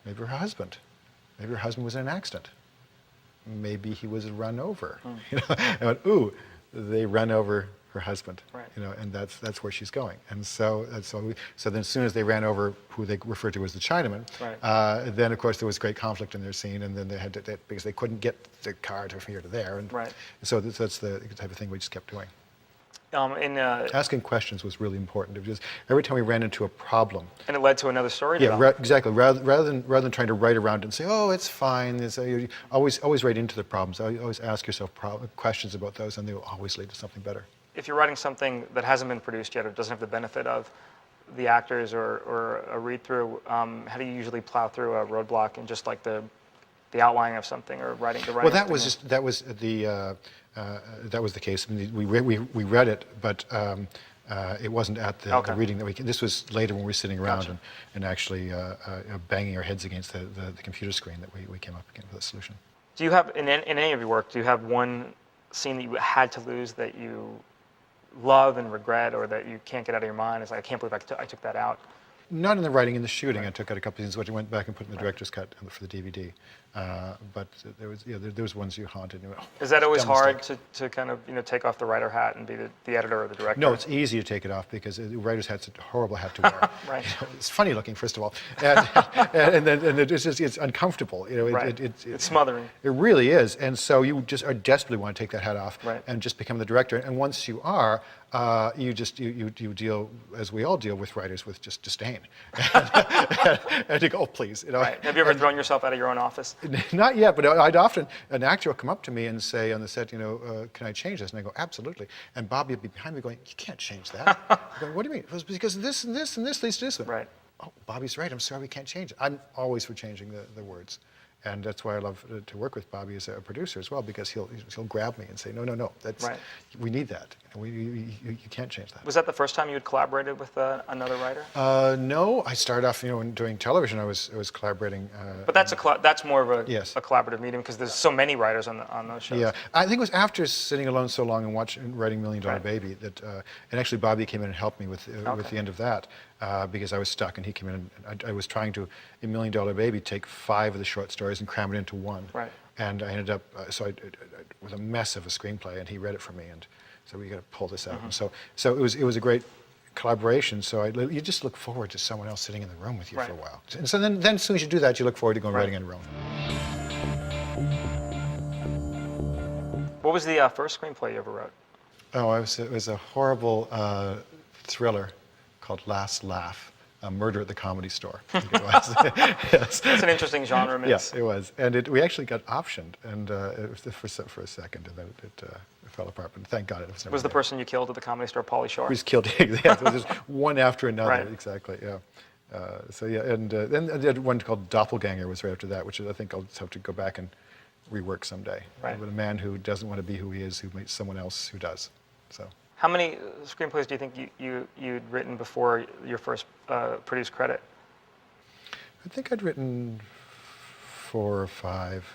maybe her husband. Maybe her husband was in an accident. Maybe he was run over. I went, ooh, they run over her husband. Right. And that's where she's going. And so then as soon as they ran over who they referred to as the Chinaman, right. then of course there was great conflict in their scene, and then they had to, because they couldn't get the car from here to there. And right. so that's the type of thing we just kept doing. Asking questions was really important. Because every time we ran into a problem, and it led to another story. yeah, exactly. Rather than trying to write around it and say, "Oh, it's fine," you always write into the problems. Always ask yourself questions about those, and they will always lead to something better. If you're writing something that hasn't been produced yet or doesn't have the benefit of the actors or a read through, how do you usually plow through a roadblock and just like the outlining of something or writing the writing? Well, that was the case. I mean, we read it, but it wasn't at the reading that we. This was later when we were sitting around and actually banging our heads against the computer screen that we came up with a solution. Do you have in any of your work? Do you have one scene that you had to lose that you love and regret, or that you can't get out of your mind? It's like, I can't believe I took that out. Not in the writing, in the shooting. I took out a couple of scenes, which I went back and put in the director's cut for the DVD. But there was ones you haunted. And Is that always hard to kind of take off the writer hat and be the editor or the director? No, it's easy to take it off because the writer's hat's a horrible hat to wear. Right. It's funny looking, first of all, and then it's uncomfortable. It's smothering. It really is, and so you just desperately want to take that hat off and just become the director. And once you are, you deal, as we all deal with writers, with just disdain, and you go, "Oh, please." Right. Have you ever thrown yourself out of your own office? Not yet, but I'd often, an actor will come up to me and say on the set, "Can I change this?" And I go, "Absolutely." And Bobby would be behind me going, "You can't change that." I go, "What do you mean?" It was because this and this and this leads to this one. Right. "Oh, Bobby's right. I'm sorry, we can't change it." I'm always for changing the words. And that's why I love to work with Bobby as a producer as well, because he'll grab me and say, no, that's we need that. You can't change that. Was that the first time you had collaborated with another writer? No, I started off, when doing television, I was collaborating. But that's more of a collaborative medium because there's so many writers on those shows. Yeah, I think it was after sitting alone so long and writing $1 Million Baby that, and actually Bobby came in and helped me with the end of that. Because I was stuck, and he came in, and I was trying to, in $1 Million Baby, take 5 of the short stories and cram it into one. Right. And I ended up, it was a mess of a screenplay, and he read it for me, and so we got to pull this out. And so it was a great collaboration. So you just look forward to someone else sitting in the room with you for a while. And so then as soon as you do that, you look forward to going writing on your own. What was the first screenplay you ever wrote? Oh, it was a horrible thriller called Last Laugh, Murder at the Comedy Store. I think it was. Yes. That's an interesting genre mix. Yes, it was. And we actually got optioned and for a second, and then it fell apart. But thank God it was never Was the made. person you killed at the Comedy Store Pauly Shore? He was killed. Yeah, it was just one after another. Right. Exactly, yeah. And then I did one called Doppelganger was right after that, which I think I'll just have to go back and rework someday. Right. With a man who doesn't want to be who he is, who meets someone else who does. So. How many screenplays do you think you'd written before your first produced credit? I think I'd written 4 or 5,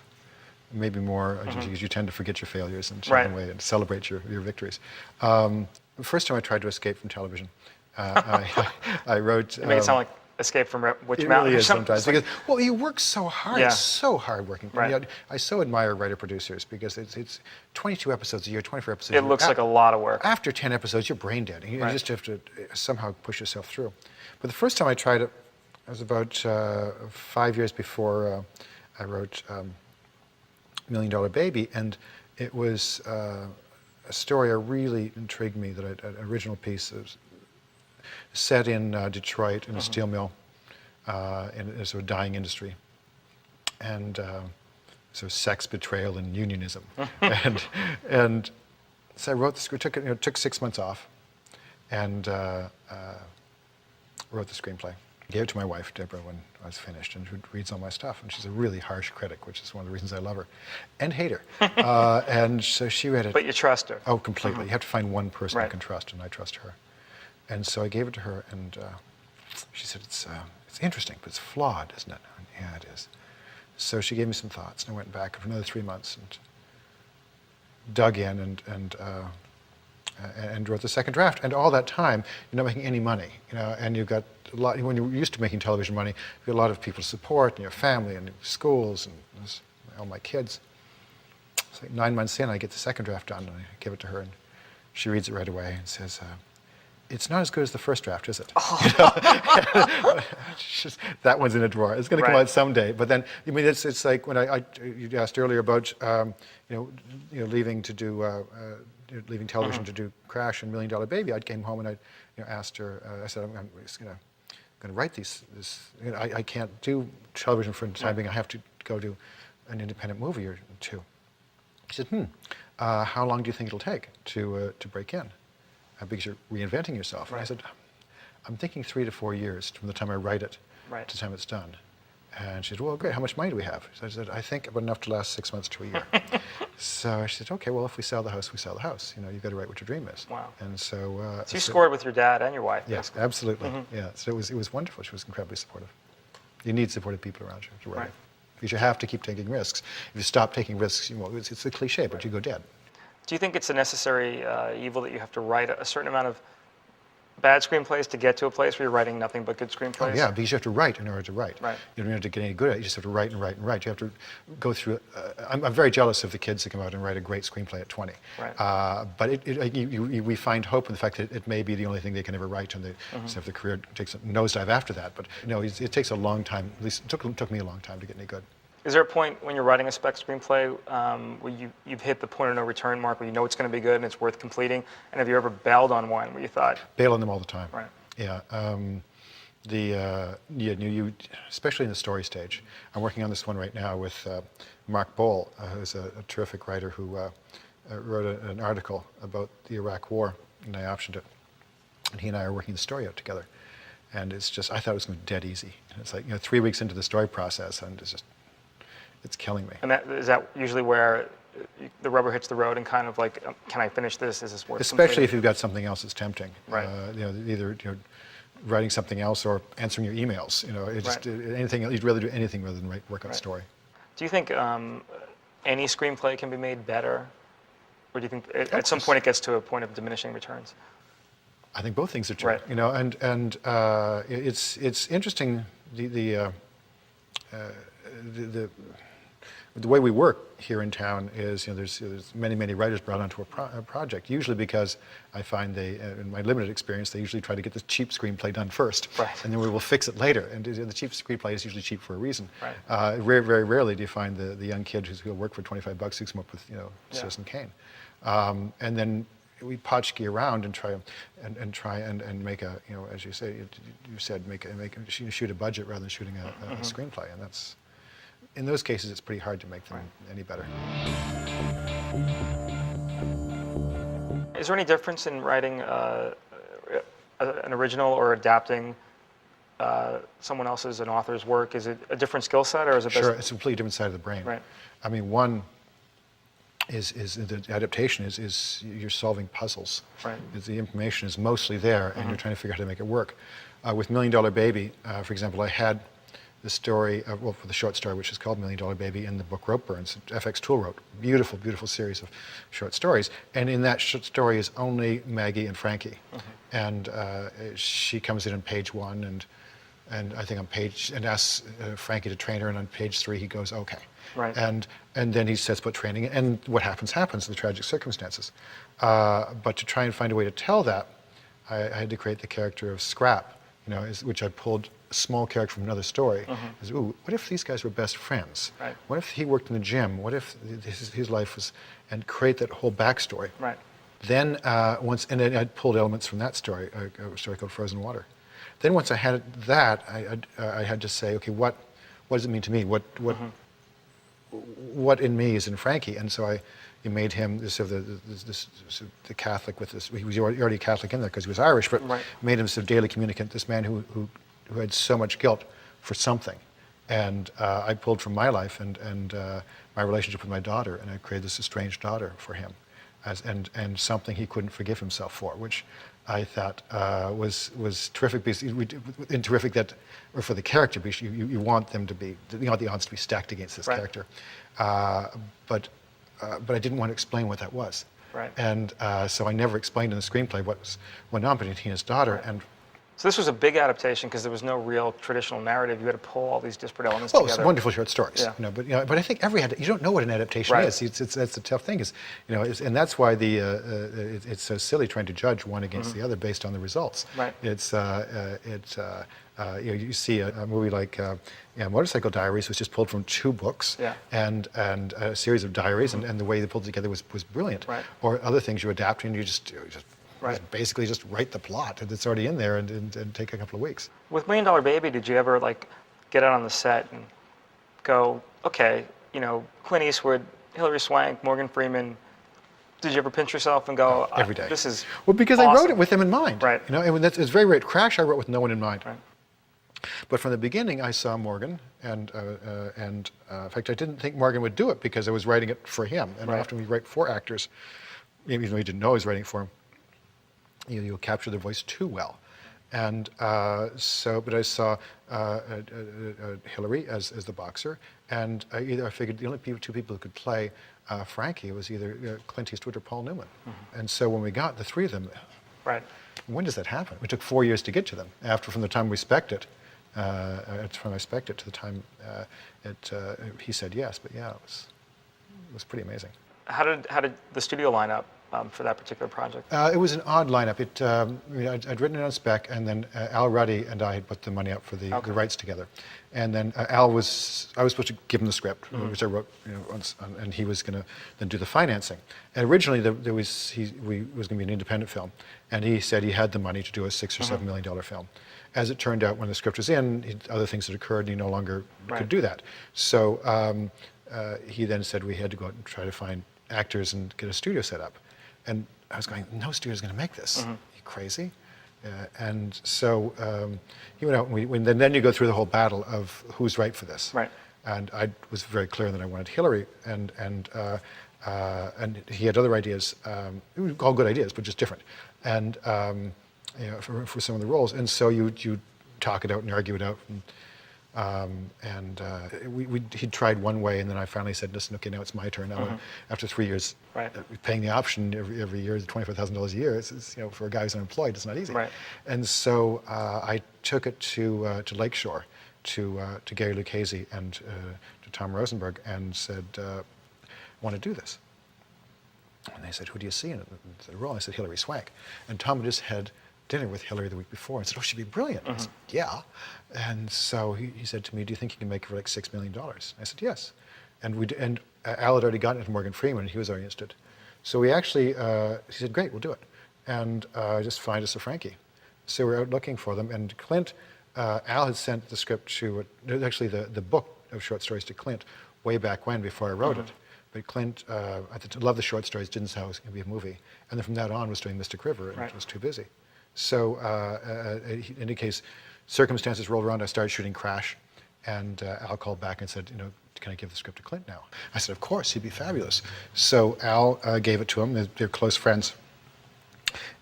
maybe more, because you tend to forget your failures and chip away and celebrate your victories. The first time I tried to escape from television, I wrote. You make it sound like Escape from Witch It Mountain really or is something. sometimes because you work so hard, Yeah. so hard working. Right. I so admire writer producers because it's 22 episodes a year, 24 episodes. a It year. looks like a lot of work. After 10 episodes, you're brain dead. You just have to somehow push yourself through. But the first time I tried it, I was about 5 years before I wrote $1 Million Baby, and it was a story that really intrigued me. An original piece. It was set in Detroit in a steel mill, in a sort of dying industry, and sort of sex, betrayal, and unionism. and so I wrote the script. It took 6 months off, and wrote the screenplay. Gave it to my wife, Deborah, when I was finished, and she reads all my stuff. And she's a really harsh critic, which is one of the reasons I love her, and hate her. And so she read it. But you trust her. Oh, completely. You have to find one person you can trust, and I trust her. And so I gave it to her, and she said, it's interesting, but it's flawed, isn't it? And, yeah, it is. So she gave me some thoughts, and I went back for another 3 months and dug in and wrote the second draft. And all that time, you're not making any money, and you've got a lot. When you're used to making television money, you've got a lot of people to support, and your family, and your schools, and all my kids. So 9 months in, I get the second draft done, and I give it to her, and she reads it right away and says, it's not as good as the first draft, is it? You know? It's just, that one's in a drawer. It's going to come Right. out someday. But then, I mean, it's like when you asked earlier about leaving to do leaving television to do Crash and $1 Million Baby. I came home and I asked her. I said, I'm going to write these. I can't do television for the time being. I have to go do an independent movie or two. She said, how long do you think it'll take to break in? Because you're reinventing yourself. Right. And I said, I'm thinking 3 to 4 years from the time I write it Right. to the time it's done. And she said, well, great, how much money do we have? So I said, I think about enough to last 6 months to a year. So she said, okay, well, if we sell the house, we sell the house. You've got to write what your dream is. Wow. And so... So you scored with your dad and your wife. Yes, basically. absolutely. Yeah, so it was wonderful. She was incredibly supportive. You need supportive people around you to write. Right. Because you have to keep taking risks. If you stop taking risks, it's a cliche, but you go dead. Do you think it's a necessary evil that you have to write a certain amount of bad screenplays to get to a place where you're writing nothing but good screenplays? Oh, yeah, because you have to write in order to write. Right. You don't have to get any good at it. You just have to write and write and write. You have to go through. I'm very jealous of the kids that come out and write a great screenplay at 20. Right. But we find hope in the fact that it may be the only thing they can ever write, and so if the career takes a nosedive after that. But it takes a long time. At least it took me a long time to get any good. Is there a point when you're writing a spec screenplay where you've hit the point of no return mark, where you know it's going to be good and it's worth completing? And have you ever bailed on one where you thought... Bail on them all the time. Right. Yeah. Especially in the story stage. I'm working on this one right now with Mark Bohl, who's a terrific writer who wrote an article about the Iraq War, and I optioned it. And he and I are working the story out together. And it's just, I thought it was going to be dead easy. And it's like, 3 weeks into the story process, and it's killing me. And is that usually where the rubber hits the road and kind of like, can I finish this? Is this worth Especially completing? if you've got something else that's tempting. Right. Either writing something else or answering your emails. Anything. You'd rather do anything rather than work on a story. Do you think any screenplay can be made better, or do you think at some point it gets to a point of diminishing returns? I think both things are true. Right. And it's interesting the way we work here in town is, there's many writers brought onto a project, usually because I find in my limited experience, they usually try to get the cheap screenplay done first, Right. and then we will fix it later. And the cheap screenplay is usually cheap for a reason. Right. Very rarely do you find the young kid who's going to work for $25 who's come up with, Citizen Kane. And then we potchkey around and try and make a, as you say, you said, shoot a budget rather than shooting a screenplay, and that's. In those cases, it's pretty hard to make them any better. Is there any difference in writing an original or adapting someone else's, an author's work? Is it a different skill set, or is it? Sure, it's a completely different side of the brain. Right. I mean, one is the adaptation is you're solving puzzles. Right. The information is mostly there, and you're trying to figure out how to make it work. With $1 Million Baby, for example, I had the story, for the short story, which is called $1 Million Baby, in the book Rope Burns, FX Tool wrote. Beautiful, beautiful series of short stories. And in that short story is only Maggie and Frankie. And she comes in on page 1, and I think and asks Frankie to train her, and on page 3 he goes, okay. Right. And then he sets about training, and what happens, the tragic circumstances. But to try and find a way to tell that, I had to create the character of Scrap, which I pulled a small character from another story. What if these guys were best friends? Right. What if he worked in the gym? What if his life was, and create that whole backstory. Right. Then and then I pulled elements from that story, a story called Frozen Water. Then once I had that, I had to say, okay, what does it mean to me? What in me is in Frankie? And so I made him the Catholic with this. He was already Catholic in there because he was Irish, but made him daily communicant. This man who had so much guilt for something, and I pulled from my life and my relationship with my daughter, and I created this estranged daughter for him, and something he couldn't forgive himself for, which I thought was terrific. Because terrific for the character, because you want them to be, the odds to be stacked against this character, but I didn't want to explain what that was. Right. And so I never explained in the screenplay what went on between he and his daughter. And So this was a big adaptation because there was no real traditional narrative. You had to pull all these disparate elements Oh, it's together. wonderful short stories. Yeah. But I think you don't know what an adaptation Right. is. That's the tough thing is, and that's why it's so silly trying to judge one against the other based on the results. Right. You see a movie like Motorcycle Diaries was just pulled from 2 books Yeah. and a series of diaries, and the way they pulled it together was brilliant. Right. Or other things you adapt and you just Right. basically just write the plot that's already in there and take a couple of weeks. With Million Dollar Baby, did you ever get out on the set and go, okay, Clint Eastwood, Hilary Swank, Morgan Freeman? Did you ever pinch yourself and go, Every day. This is Well, because awesome. I wrote it with them in mind. Right. And it's very rare. Crash, I wrote with no one in mind. Right. But from the beginning, I saw Morgan, and in fact, I didn't think Morgan would do it because I was writing it for him. And Right. often we write for actors, even though he didn't know I was writing for him. You'll capture the voice too well. And but I saw Hillary as the boxer, and I figured the only 2 people who could play Frankie was either Clint Eastwood or Paul Newman. Mm-hmm. And so when we got the 3 of them, Right. when does that happen? It took 4 years to get to them. From the time we spec'd it, from I spec'd it to the time he said yes. But yeah, it was pretty amazing. How did the studio line up for that particular project? It was an odd lineup. I'd written it on spec, and then Al Ruddy and I had put the money up for the rights together. And then I was supposed to give him the script, which I wrote, and he was going to then do the financing. And originally it was going to be an independent film, and he said he had the money to do a $6 or $7 million film. As it turned out, when the script was in, other things had occurred, and he no longer could do that. So he then said we had to go out and try to find actors and get a studio set up. And I was going, no studio's going to make this. You crazy? And so he went out, and then you go through the whole battle of who's right for this. Right. And I was very clear that I wanted Hillary, and he had other ideas, all good ideas, but just different. And for some of the roles, and so you talk it out and argue it out. He tried one way, and then I finally said, listen, okay, now it's my turn. Now, after 3 years, Right. Paying the option every year, $25,000 a year, it's for a guy who's unemployed, it's not easy. Right. And so I took it to Lakeshore, to Gary Lucchese and to Tom Rosenberg, and said, I want to do this. And they said, who do you see in the role? I said, Hilary Swank. And Tom had just had dinner with Hillary the week before and said, oh, she'd be brilliant. I said, yeah. And so he said to me, do you think you can make it for like $6 million? I said, yes. And Al had already gotten it to Morgan Freeman, and he was very interested. So we actually, he said, great, we'll do it. And just find us a Frankie. So we're out looking for them. And Clint, Al had sent the script to, actually the book of short stories to Clint way back when, before I wrote it. But Clint, I loved the short stories, didn't say it was going to be a movie. And then from that on was doing Mystic River, and it was too busy. So in any case, circumstances rolled around, I started shooting Crash, and Al called back and said, can I give the script to Clint now? I said, of course, he'd be fabulous. So Al gave it to him, they're close friends.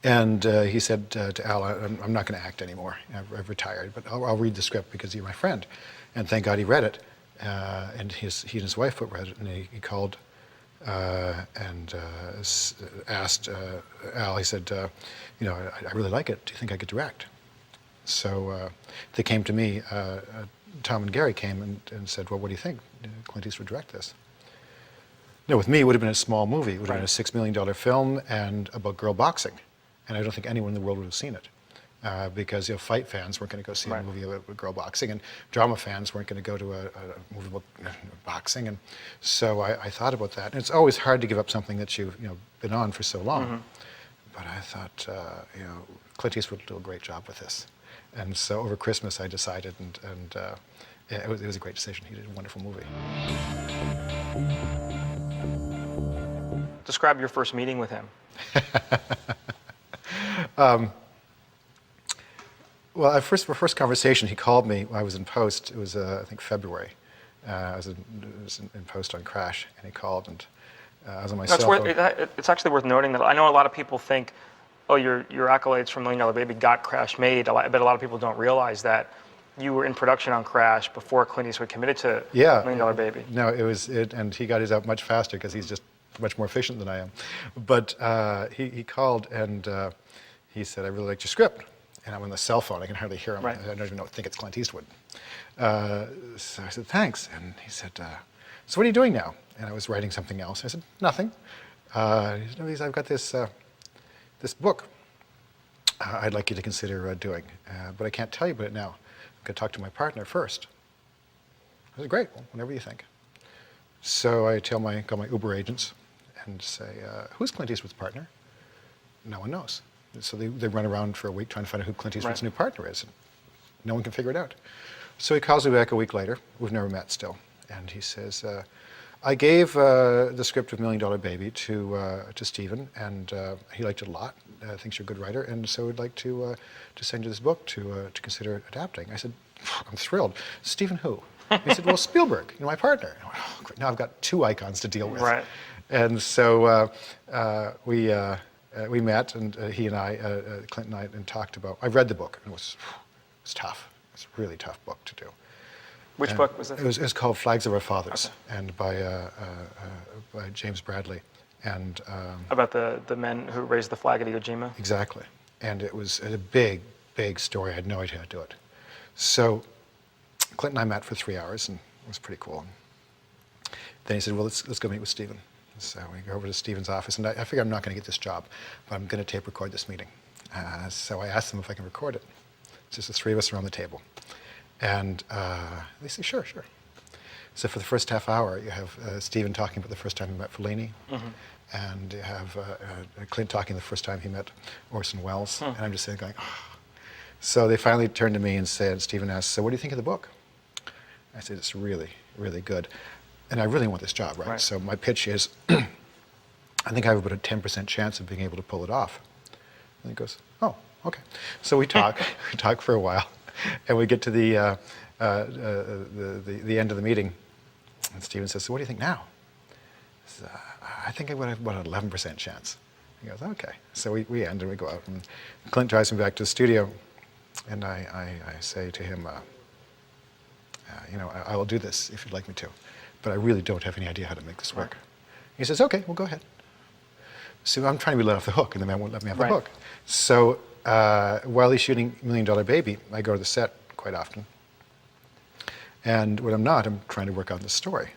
And he said to Al, I'm not going to act anymore, I've retired, but I'll read the script because you're my friend. And thank God he read it. And he and his wife read it, and he called and asked Al, he said, I really like it. Do you think I could direct? So they came to me, Tom and Gary came and said, well, what do you think? Clint Eastwood direct this? No, with me, it would have been a small movie. It would have been a $6 million film and about girl boxing. And I don't think anyone in the world would have seen it. Because fight fans weren't going to go see a movie about girl boxing, and drama fans weren't going to go to a movie about boxing. And so I thought about that. And it's always hard to give up something that you've been on for so long. But I thought, Clint Eastwood will do a great job with this. And so over Christmas I decided, and it was a great decision. He did a wonderful movie. Describe your first meeting with him. Well, our first conversation, he called me when I was in post. It was, I think, February. I was in post on Crash, and he called, and I was on my cell phone. It's actually worth noting that I know a lot of people think, oh, your accolades from $1 Million Baby got Crash made. I bet a lot of people don't realize that you were in production on Crash before Clint Eastwood committed to $1 Million Baby. No, and he got his out much faster because he's just much more efficient than I am. But he called, and he said, I really liked your script. and I'm on the cell phone. I can hardly hear him. Right. I don't even think it's Clint Eastwood. So I said, thanks. And he said, so what are you doing now? And I was writing something else. I said, nothing. He said, no, I've got this book I'd like you to consider doing, but I can't tell you about it now. I'm going to talk to my partner first. I said, great, well, whenever you think. So I call my Uber agents and say, who's Clint Eastwood's partner? No one knows. So they run around for a week trying to find out who Clint Eastwood's new partner is. And no one can figure it out. So he calls me back a week later. We've never met still. And he says, I gave the script of $1 Million Baby to Stephen, and he liked it a lot. Thinks you're a good writer, and so we'd like to send you this book to consider adapting. I said, I'm thrilled. Stephen who? He said, well, Spielberg, my partner. I went, oh, great. Now I've got two icons to deal with. Right. And so we met, and he and I, Clint and I, and talked about. I read the book, and it was tough. It's a really tough book to do. Which book was it? It was called Flags of Our Fathers, and by James Bradley, and About the men who raised the flag at Iwo Jima? exactly. And it was a big, big story. I had no idea how to do it. So Clint and I met for 3 hours, and it was pretty cool. Then he said, well, let's go meet with Stephen. So we go over to Stephen's office, and I figure I'm not going to get this job, but I'm going to tape record this meeting. So I asked them if I can record it. It's just the three of us around the table. And they say, sure. So for the first half hour, you have Stephen talking about the first time he met Fellini, and you have Clint talking the first time he met Orson Welles, and I'm just sitting going, oh. So they finally turned to me and said, Stephen asked, so what do you think of the book? I said, it's really, really good. And I really want this job, right? So my pitch is, I think I have about a 10% chance of being able to pull it off. And he goes, oh, okay. So we talk for a while, and we get to the end of the meeting, and Stephen says, so what do you think now? Says, I think I would have about an 11% chance. He goes, okay. So we end and we go out, and Clint drives me back to the studio, and I say to him, I will do this if you'd like me to, but I really don't have any idea how to make this work. He says, okay, well, go ahead. So I'm trying to be let off the hook, and the man won't let me off the hook. So while he's shooting $1 Million Baby, I go to the set quite often. And when I'm not, I'm trying to work on the story.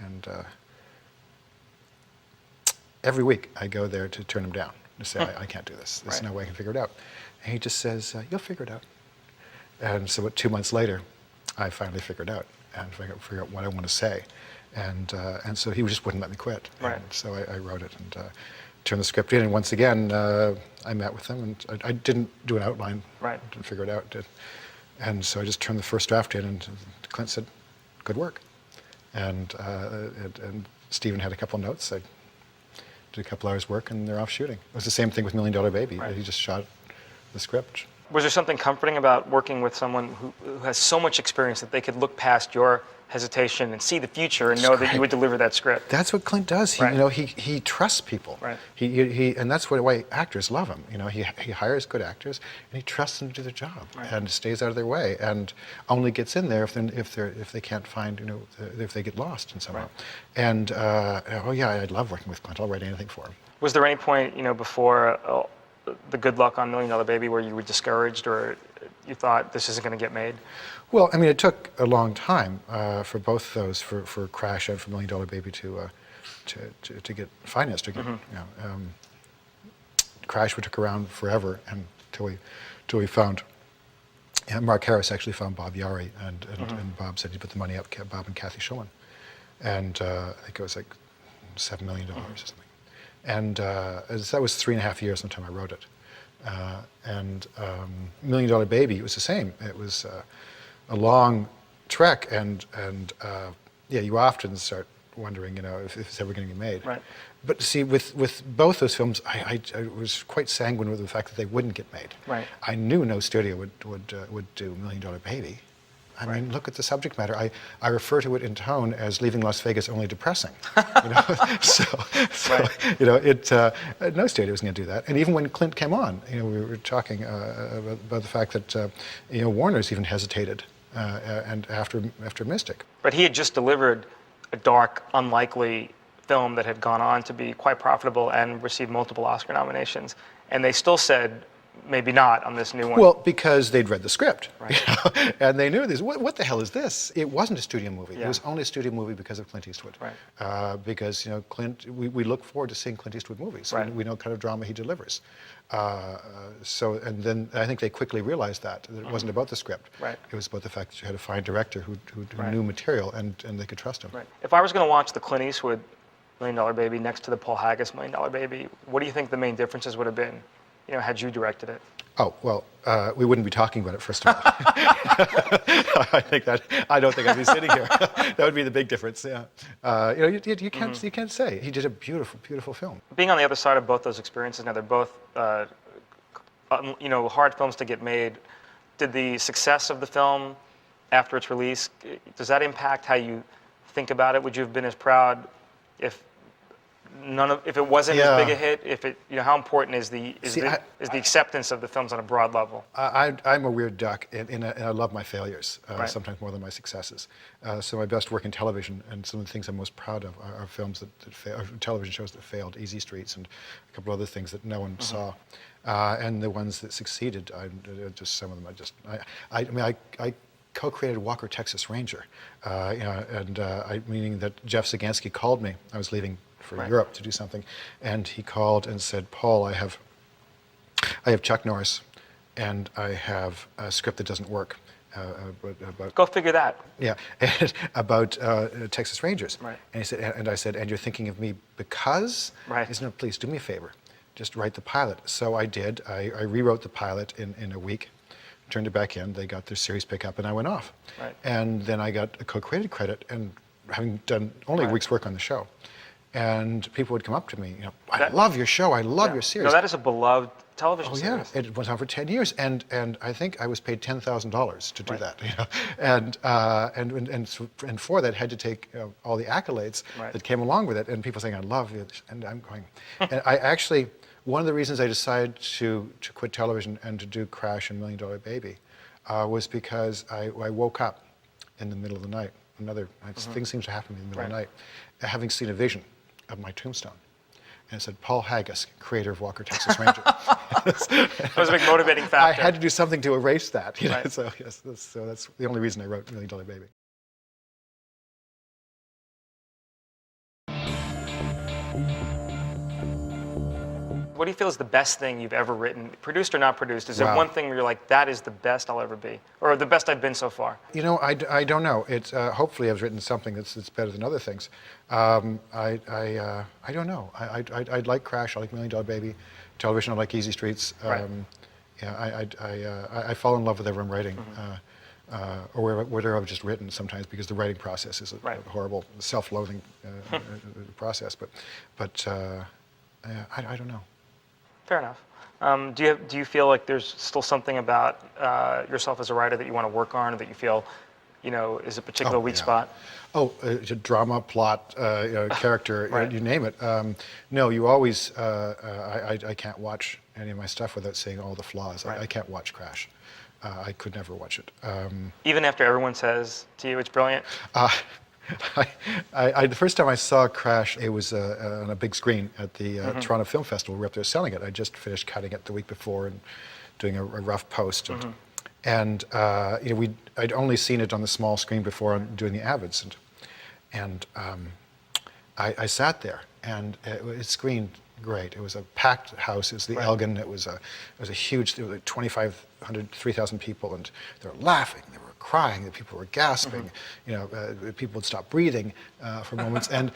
And every week I go there to turn him down, to say, I can't do this. There's no way I can figure it out. And he just says, you'll figure it out. And so about 2 months later, I finally figured it out and figure out what I want to say. And so he just wouldn't let me quit. And so I wrote it and turned the script in. And once again, I met with him, and I didn't do an outline. Didn't figure it out. And so I just turned the first draft in, and Clint said, good work. And Stephen had a couple notes. I did a couple hours work, and they're off shooting. It was the same thing with $1 Million Baby. He just shot the script. Was there something comforting about working with someone who has so much experience that they could look past your hesitation and see the future and know that you would deliver that script? That's what Clint does. He trusts people. He and that's why actors love him. He hires good actors, and he trusts them to do their job and stays out of their way, and only gets in there if they can't find if they get lost in somehow. And I'd love working with Clint. I'll write anything for him. Was there any point before the good luck on $1 Million Baby where you were discouraged, or you thought this isn't going to get made? Well, I mean, it took a long time for both those, for Crash and for $1 Million Baby to get financed. Crash took around forever until we found. Mark Harris actually found Bob Yari, and Bob said he put the money up. Bob and Kathy Schulman, and I think it was like $7 million or something. And that was 3.5 years from the time I wrote it. And $1 Million Baby, it was the same. It was a long trek, and you often start wondering, if it's ever going to be made. But see, with both those films, I was quite sanguine with the fact that they wouldn't get made. I knew no studio would do $1 Million Baby. I mean, look at the subject matter. I refer to it in tone as Leaving Las Vegas only depressing. No studio was going to do that. And even when Clint came on, we were talking about the fact that Warner's even hesitated, and after Mystic. But he had just delivered a dark, unlikely film that had gone on to be quite profitable and received multiple Oscar nominations, and they still said, maybe not on this new one? Well, because they'd read the script, Right. and they knew this. What the hell is this? It wasn't a studio movie. Yeah. It was only a studio movie because of Clint Eastwood. Right. Because Clint, we look forward to seeing Clint Eastwood movies. Right. We know what kind of drama he delivers. And then I think they quickly realized that it wasn't about the script. Right. It was about the fact that you had a fine director who Right. knew material and they could trust him. Right. If I was going to watch the Clint Eastwood $1 Million Baby next to the Paul Haggis $1 Million Baby, what do you think the main differences would have been, had you directed it? Oh, well, we wouldn't be talking about it, first of all. I don't think I'd be sitting here. That would be the big difference, yeah. You can't say. He did a beautiful, beautiful film. Being on the other side of both those experiences, now they're both, hard films to get made. Did the success of the film after its release, does that impact how you think about it? Would you have been as proud if it wasn't as big a hit? How important is the acceptance of the films on a broad level? I'm a weird duck, and I love my failures, Right. sometimes more than my successes. So my best work in television, and some of the things I'm most proud of, are films that fail, television shows that failed, Easy Streets, and a couple other things that no one saw. And the ones that succeeded, just some of them. I co-created Walker, Texas Ranger, meaning that Jeff Zagansky called me. I was leaving for Right. Europe to do something, and he called and said, "Paul, I have Chuck Norris, and I have a script that doesn't work about Go figure that. yeah about Texas Rangers." Right. And he said, and I said, "And you're thinking of me because?" Right. He said, "No, please do me a favor, just write the pilot." So I did. I rewrote the pilot in a week. Turned it back in, they got their series pickup, and I went off. Right. And then I got a co-created credit, and having done only a Right. week's work on the show. And people would come up to me, I love your show, I love your series. No, that is a beloved television Oh yeah, series. it went on for 10 years, and I think I was paid $10,000 to do Right. that. And for that had to take all the accolades Right. that came along with it, and people saying I love you, and I'm going. And I actually, one of the reasons I decided to quit television and to do Crash and $1 Million Baby was because I woke up in the middle of the night. Things seem to happen in the middle of the Right. night, having seen a vision of my tombstone. And it said, Paul Haggis, creator of Walker, Texas Ranger. That was a big motivating factor. I had to do something to erase that. Right. So that's the only reason I wrote $1 Million Baby. What do you feel is the best thing you've ever written, produced or not produced? Is there Wow. one thing where you're like, that is the best I'll ever be, or the best I've been so far? I don't know. It's hopefully I've written something that's better than other things. I don't know. I like Crash. I like $1 Million Baby. Television. I like Easy Streets. Right. I fall in love with whatever I'm writing, or whatever I've just written sometimes, because the writing process is a Right. horrible, self-loathing process. But I don't know. Fair enough. Do you feel like there's still something about yourself as a writer that you want to work on, or that you feel, is a particular weak yeah. spot? Oh, drama, plot, character, Right. you name it. No, you always. I can't watch any of my stuff without seeing all the flaws. Right. I can't watch Crash. I could never watch it. Even after everyone says to you it's brilliant? The first time I saw Crash, it was on a big screen at the Toronto Film Festival. We were up there selling it. I just finished cutting it the week before and doing a rough post. And I'd only seen it on the small screen before doing the Avids. And I sat there, and it screened great. It was a packed house. It was the Right. Elgin. It was a huge. There were like 2,500, 3,000 people, and they were laughing. They were crying. The people were gasping. People would stop breathing for moments, and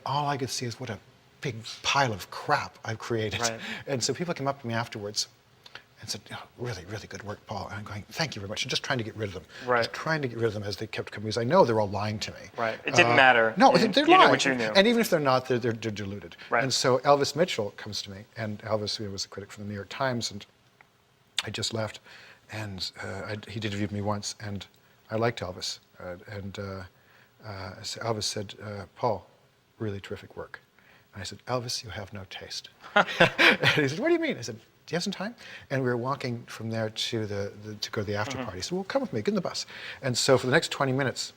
all I could see is what a big pile of crap I've created. Right. And so people came up to me afterwards and said, really, really good work, Paul. And I'm going, thank you very much. I'm just trying to get rid of them. Right. Just trying to get rid of them as they kept coming, because I know they're all lying to me. Right. It didn't matter. No, You they're knew lying. what you knew. And even if they're not, they're deluded. Right. And so Elvis Mitchell comes to me, and Elvis was a critic for the New York Times, and I just left, and he did interview me once, and I liked Elvis. So Elvis said, Paul, really terrific work. And I said, Elvis, you have no taste. And he said, what do you mean? I said, do you have some time? And we were walking from there to to go to the after party. He said, well, come with me, get in the bus. And so for the next 20 minutes,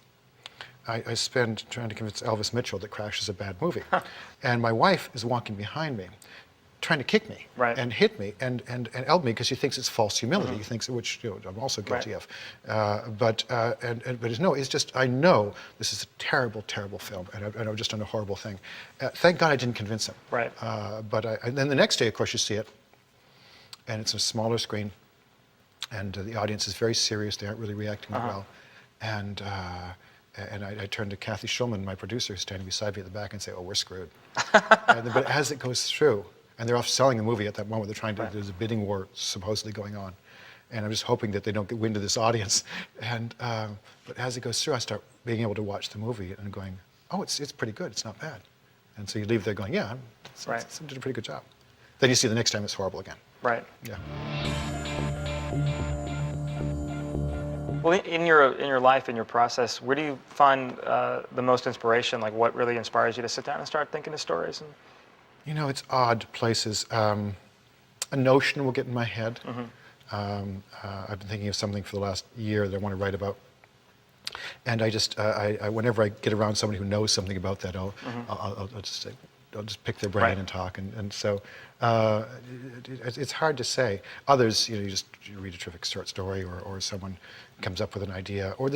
I spend trying to convince Elvis Mitchell that Crash is a bad movie. And my wife is walking behind me, trying to kick me Right. and hit me and elb me because he thinks it's false humility. He thinks, which I'm also guilty of. But no, it's just, I know this is a terrible, terrible film, and I've just done a horrible thing. Thank God I didn't convince him. Right. And then the next day, of course, you see it, and it's a smaller screen, and the audience is very serious. They aren't really reacting that well. And I turned to Kathy Schulman, my producer, who's standing beside me at the back, and say, "Oh, we're screwed." But as it goes through, and they're off selling the movie at that moment, they're trying to. There's a bidding war supposedly going on, and I'm just hoping that they don't get wind of this audience. And but as it goes through, I start being able to watch the movie and going, "Oh, it's pretty good. It's not bad." And so you leave there going, "Yeah, I did a pretty good job." Then you see the next time it's horrible again. Right. Yeah. Well, in your life, in your process, where do you find the most inspiration? Like, what really inspires you to sit down and start thinking of stories? It's odd places. A notion will get in my head. I've been thinking of something for the last year that I want to write about. And I just, whenever I get around somebody who knows something about that, I'll just say, I'll just pick their brain and talk. And so it's hard to say. Others, you read a terrific short story, or someone comes up with an idea, or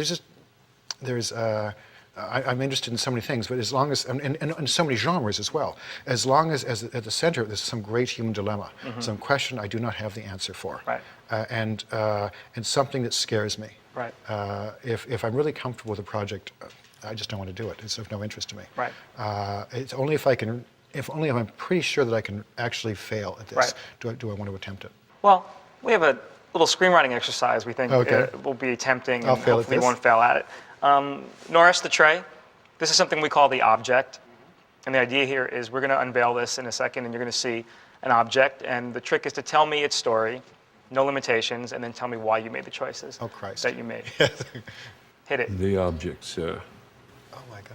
I'm interested in so many things, but as long as, and so many genres as well, as long as at the center there's some great human dilemma, some question I do not have the answer for, and something that scares me. Right. If I'm really comfortable with a project, I just don't want to do it. It's of no interest to me. Right. It's only if I'm pretty sure that I can actually fail at this, do I want to attempt it. Well, we have a little screenwriting exercise we think will be tempting, I'll and fail at hopefully you this. won't fail at it. Norris the tray. This is something we call the object. And the idea here is we're going to unveil this in a second, and you're going to see an object. And the trick is to tell me its story, no limitations, and then tell me why you made the choices that you made. Hit it. The object, sir. Oh my God.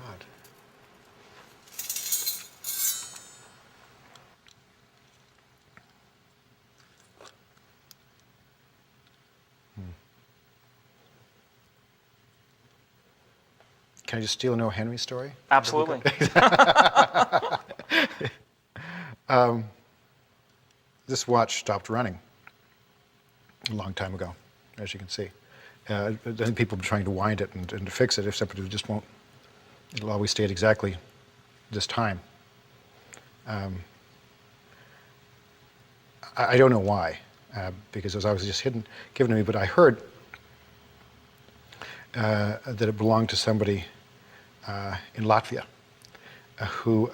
Can I just steal an O. Henry story? Absolutely. This watch stopped running a long time ago, as you can see. I think people have been trying to wind it and to fix it, except it just won't. It'll always stay at exactly this time. I don't know why, because it was always just given to me, but I heard that it belonged to somebody in Latvia who,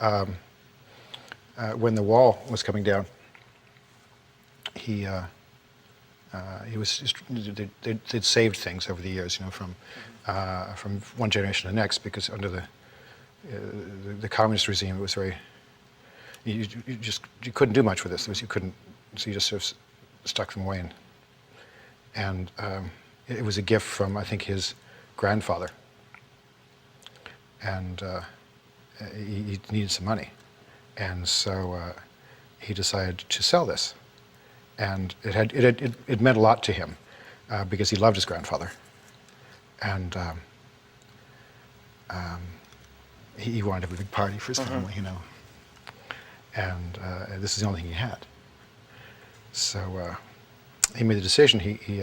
when the wall was coming down, he was they'd saved things over the years, from one generation to the next, because under the communist regime, it was very you couldn't do much with this. You couldn't, so you just sort of stuck them away, and it was a gift from, I think, his grandfather, and he needed some money, and so he decided to sell this. And it meant a lot to him because he loved his grandfather, and he wanted to have a big party for his family, and this is the only thing he had. So he made the decision. He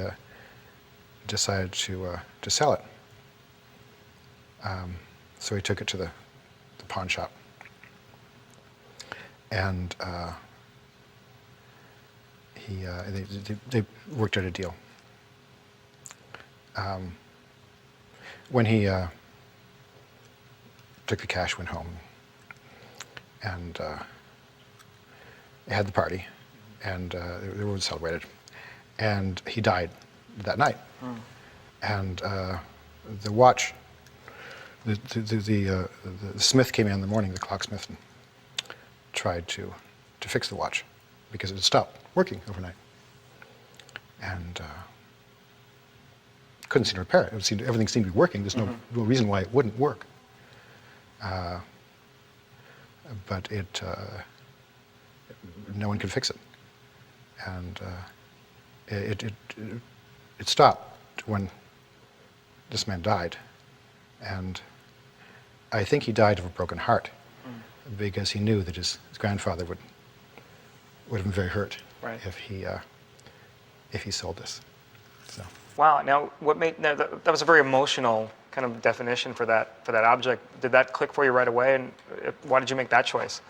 decided to sell it. So he took it to the pawn shop, and they worked out a deal. When he took the cash, went home, and they had the party, and they were celebrated, and he died that night. And the watch, the smith came in the morning, the clocksmith, and tried to fix the watch because it had stopped working overnight, and couldn't seem to repair it. Everything seemed to be working. There's no reason why it wouldn't work. But no one could fix it, and it stopped when this man died, and I think he died of a broken heart because he knew that his grandfather would have been very hurt Right. if he sold this. So. Wow. Now, that was a very emotional kind of definition for that object. Did that click for you right away? And why did you make that choice?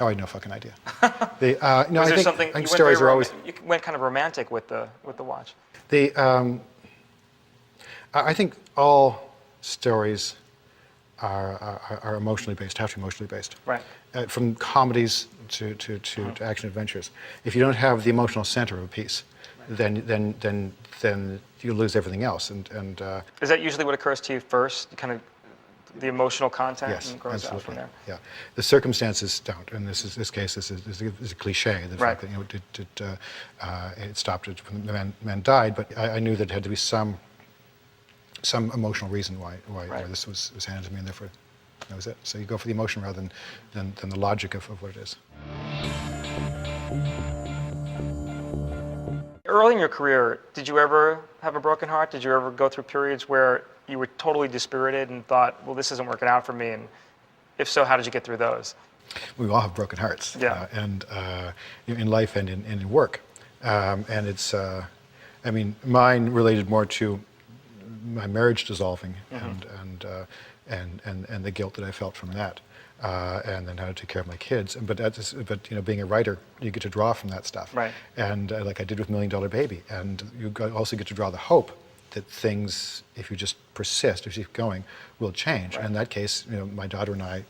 Oh, I had no fucking idea. No, I think stories are always. You went kind of romantic with the watch. I think all stories are emotionally based, have to be emotionally based. Right. From comedies to action adventures. If you don't have the emotional center of a piece, then you lose everything else. And Is that usually what occurs to you first? Kind of the emotional content yes, and grows absolutely. out from there? Yeah, the circumstances don't. In this case, this is a cliche. The Right. fact that it stopped when the man died, but I knew that there had to be some emotional reason why this was handed to me, and therefore that was it. So you go for the emotion rather than the logic of what it is. Early in your career, did you ever have a broken heart? Did you ever go through periods where you were totally dispirited and thought, well, this isn't working out for me? And if so, how did you get through those? We all have broken hearts, Yeah. In life and in work, and it's. I mean, mine related more to my marriage dissolving and the guilt that I felt from that, and then how to take care of my kids. But being a writer, you get to draw from that stuff, Right. And like I did with $1 Million Baby, and also get to draw the hope that things, if you just persist, if you keep going, will change. Right. And in that case, my daughter and I,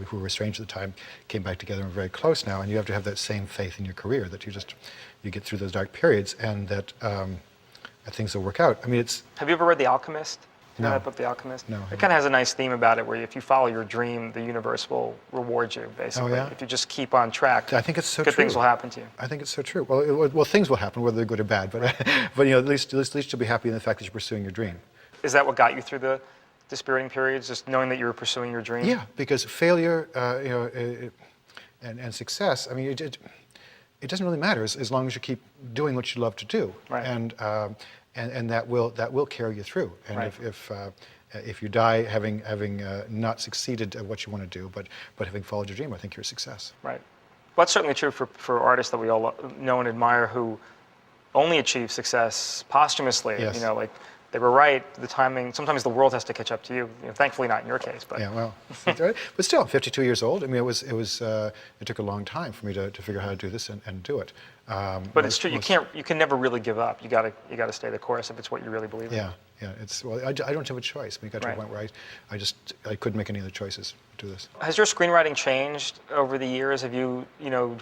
who were estranged at the time, came back together and were very close now. And you have to have that same faith in your career that you get through those dark periods, and that things will work out. I mean, it's. Have you ever read The Alchemist? You know No. that book, The Alchemist? No, I It haven't. kind of has a nice theme about it where if you follow your dream, the universe will reward you, basically. Oh, yeah? If you just keep on track, I think it's so good true. things will happen to you. I think it's so true. Well, things will happen, whether they're good or bad. But at least you'll be happy in the fact that you're pursuing your dream. Is that what got you through the dispiriting periods, just knowing that you were pursuing your dream? Yeah, because failure, and success. I mean, it doesn't really matter as long as you keep doing what you love to do, Right. and that will carry you through. And Right. if you die having not succeeded at what you want to do, but having followed your dream, I think you're a success. Right. Well, that's certainly true for artists that we all know and admire who only achieve success posthumously. Yes. Like they were right, the timing, sometimes the world has to catch up to you. Thankfully not in your case, but Yeah, well, but still, I'm 52 years old. I mean, it took a long time for me to figure out how to do this and do it. but it's true, you can never really give up. You gotta stay the course if it's what you really believe in. Yeah. I don't have a choice. We got to a Right. point where I couldn't make any other choices to do this. Has your screenwriting changed over the years? Have you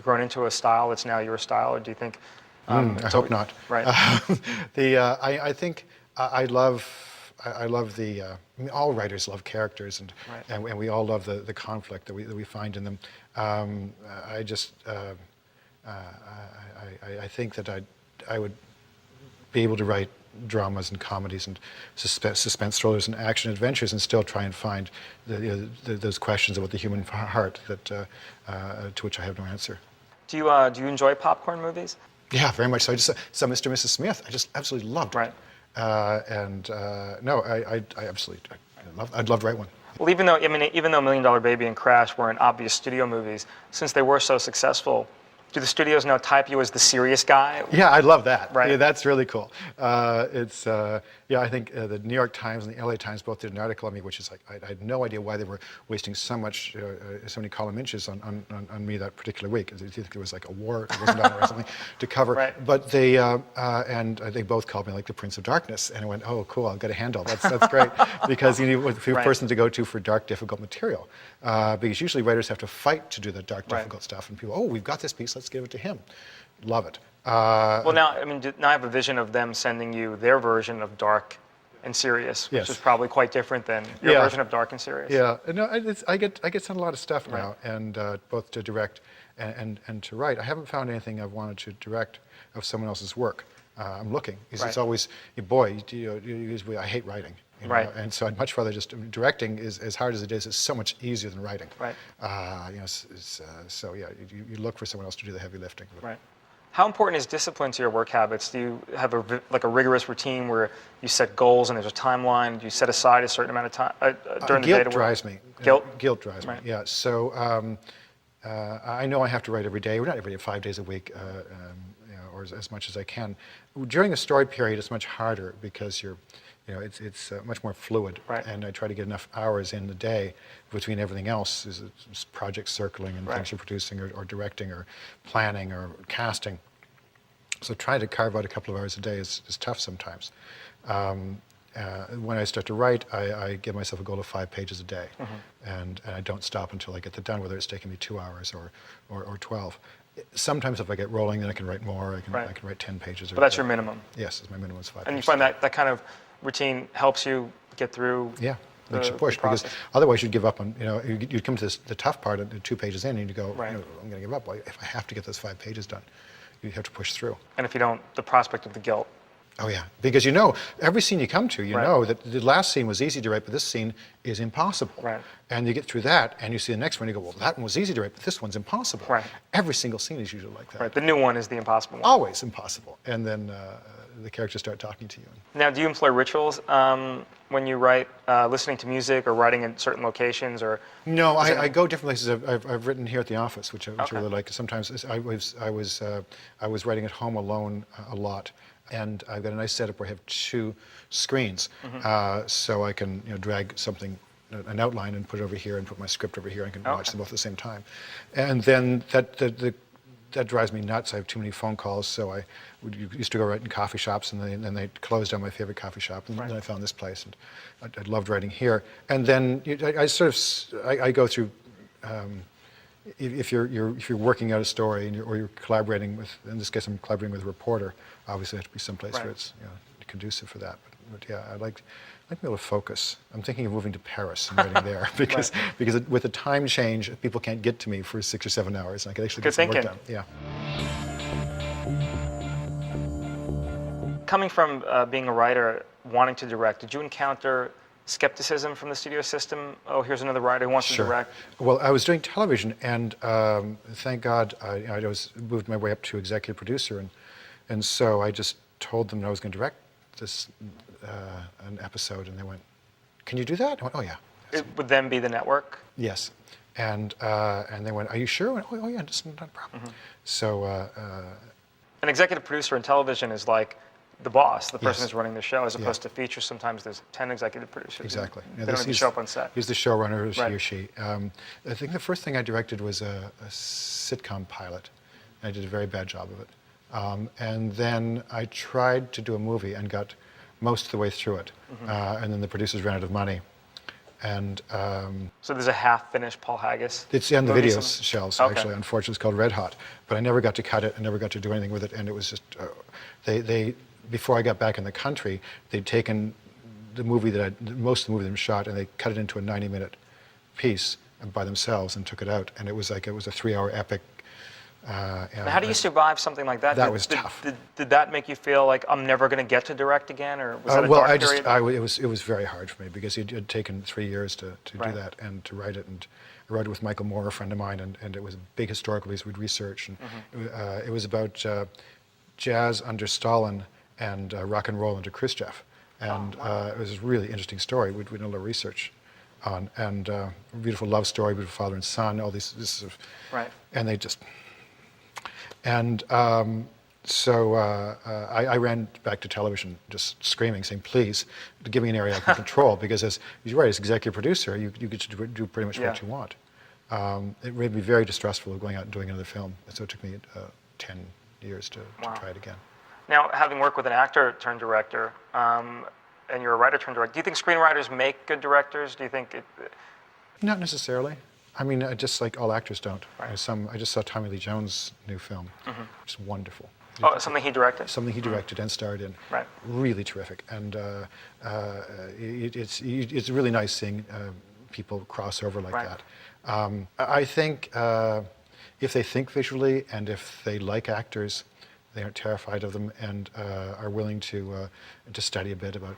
grown into a style that's now your style, or do you think? I hope not. Right. I think I love the. I mean, all writers love characters, Right. and we all love the conflict that we find in them. I think that I would be able to write dramas and comedies and suspense thrillers and action adventures and still try and find those questions about the human heart that to which I have no answer. Do you enjoy popcorn movies? Yeah, very much so. I just saw Mr. and Mrs. Smith. I just absolutely loved it. Right. No, I absolutely, I'd love to write one. Well, even though $1 Million Baby and Crash weren't obvious studio movies, since they were so successful, do the studios now type you as the serious guy? Yeah, I love that. Right. Yeah, that's really cool. I think the New York Times and the LA Times both did an article on me, which is like, I had no idea why they were wasting so many column inches on me that particular week. Do you think there was like a war that wasn't on or something to cover? Right. But they both called me like the Prince of Darkness, and I went, oh, cool, I've got a handle. That's great, because you need a person to go to for dark, difficult material. Because usually writers have to fight to do the dark, Right. difficult stuff, and people, oh, we've got this piece, let's give it to him. Love it. Well, now I have a vision of them sending you their version of dark and serious, which Yes. is probably quite different than your Yeah. version of dark and serious. Yeah, no, I get sent a lot of stuff Right. now, and both to direct and to write. I haven't found anything I've wanted to direct of someone else's work. I'm looking. It's Right. always, boy, I hate writing. Right. And so I'd much rather directing is as hard as it is so much easier than writing. Right. So yeah, you look for someone else to do the heavy lifting. Right. How important is discipline to your work habits? Do you have a rigorous routine where you set goals and there's a timeline? Do you set aside a certain amount of time during the day to Guilt work? drives me. Guilt? Guilt drives me. Right. Yeah. So I know I have to write every day, or not every day, 5 days a week, or as much as I can. During a story period, it's much harder because it's much more fluid, right. and I try to get enough hours in the day between everything else, is project circling and right. things you're producing or directing or planning or casting. So trying to carve out a couple of hours a day is tough sometimes. When I start to write, I give myself a goal of 5 pages a day, and I don't stop until I get that done, whether it's taking me 2 hours or 12. Sometimes if I get rolling, then I can write more. I can write 10 pages. But that's your minimum. Yes, my minimum is 5 And you pages. find that kind of routine helps you get through. Yeah, makes you push, because otherwise you'd give up on, you'd come to the tough part at 2 pages in and you go, right. I'm going to give up. Well, if I have to get those 5 pages done, you have to push through. And if you don't, the prospect of the guilt. Oh yeah, because every scene you come to, right. know that the last scene was easy to write, but this scene is impossible. Right. And you get through that, and you see the next one, you go, well, that one was easy to write, but this one's impossible. Right. Every single scene is usually like that. Right. The new one is the impossible one. Always impossible. And then the characters start talking to you. Now, do you employ rituals when you write, listening to music or writing in certain locations, or? No, I go different places. I've written here at the office, which I really like. Sometimes I was writing at home alone a lot, and I've got a nice setup where I have 2 screens, so I can drag something, an outline, and put it over here, and put my script over here, and I can watch them both at the same time. And then that drives me nuts. I have too many phone calls, so I used to go write in coffee shops, and then they closed down my favorite coffee shop, and then I found this place, and I loved writing here. And then I go through. If you're working out a story or you're collaborating with, in this case I'm collaborating with a reporter, obviously it has to be someplace where it's conducive for that. But yeah, I like to be able to focus. I'm thinking of moving to Paris and writing there because with the time change, people can't get to me for 6 or 7 hours, and I can actually get some work done. Yeah. Coming from being a writer, wanting to direct, did you encounter skepticism from the studio system? Oh, here's another writer who wants to direct. Well, I was doing television, and thank God I moved my way up to executive producer, and so I just told them that I was going to direct this an episode, and they went, "Can you do that?" I went, "Oh yeah." It would then be the network? Yes, and they went, "Are you sure?" I went, "Oh yeah, just not a problem." So an executive producer in television is like the boss, the person Yes. who's running the show, as opposed to features. Sometimes there's 10 executive producers. Exactly. They don't even show up on set. He's the showrunner, he or she. I think the first thing I directed was a sitcom pilot. I did a very bad job of it. And then I tried to do a movie and got most of the way through it. And then the producers ran out of money. And so there's a half-finished Paul Haggis. it's on the movie video somewhere? shelves, Okay. actually. Unfortunately, it's called Red Hot. But I never got to cut it. I never got to do anything with it. And it was just, they before I got back in the country, they'd taken the movie most of the movie that was shot, and they cut it into a 90-minute piece by themselves and took it out. And it was a 3-hour epic. Now, how do you survive something like that? That was tough. Did that make you feel like I'm never going to get to direct again, or was that a well, dark period? it was very hard for me because it had taken 3 years to do that and to write it. And I wrote it with Michael Moore, a friend of mine, and it was a big historical piece we'd researched. And it was about jazz under Stalin and rock and roll under Khrushchev. And it was a really interesting story. We'd done a little research on, and a beautiful love story, beautiful father and son, all this sort of, and they just, and so I ran back to television just screaming, saying, please, give me an area I can control, because as you're right, as executive producer, you get to do pretty much what you want. It made me very distrustful of going out and doing another film, so it took me 10 years to try it again. Now, having worked with an actor turned director, and you're a writer turned director, do you think screenwriters make good directors? Do you think it? Not necessarily. I mean, just like all actors don't. I just saw Tommy Lee Jones' new film, which is wonderful. Oh, something he directed? Something he directed and starred in. Right. Really terrific. And it's really nice seeing people cross over like that. I think if they think visually and if they like actors, they aren't terrified of them and are willing to study a bit about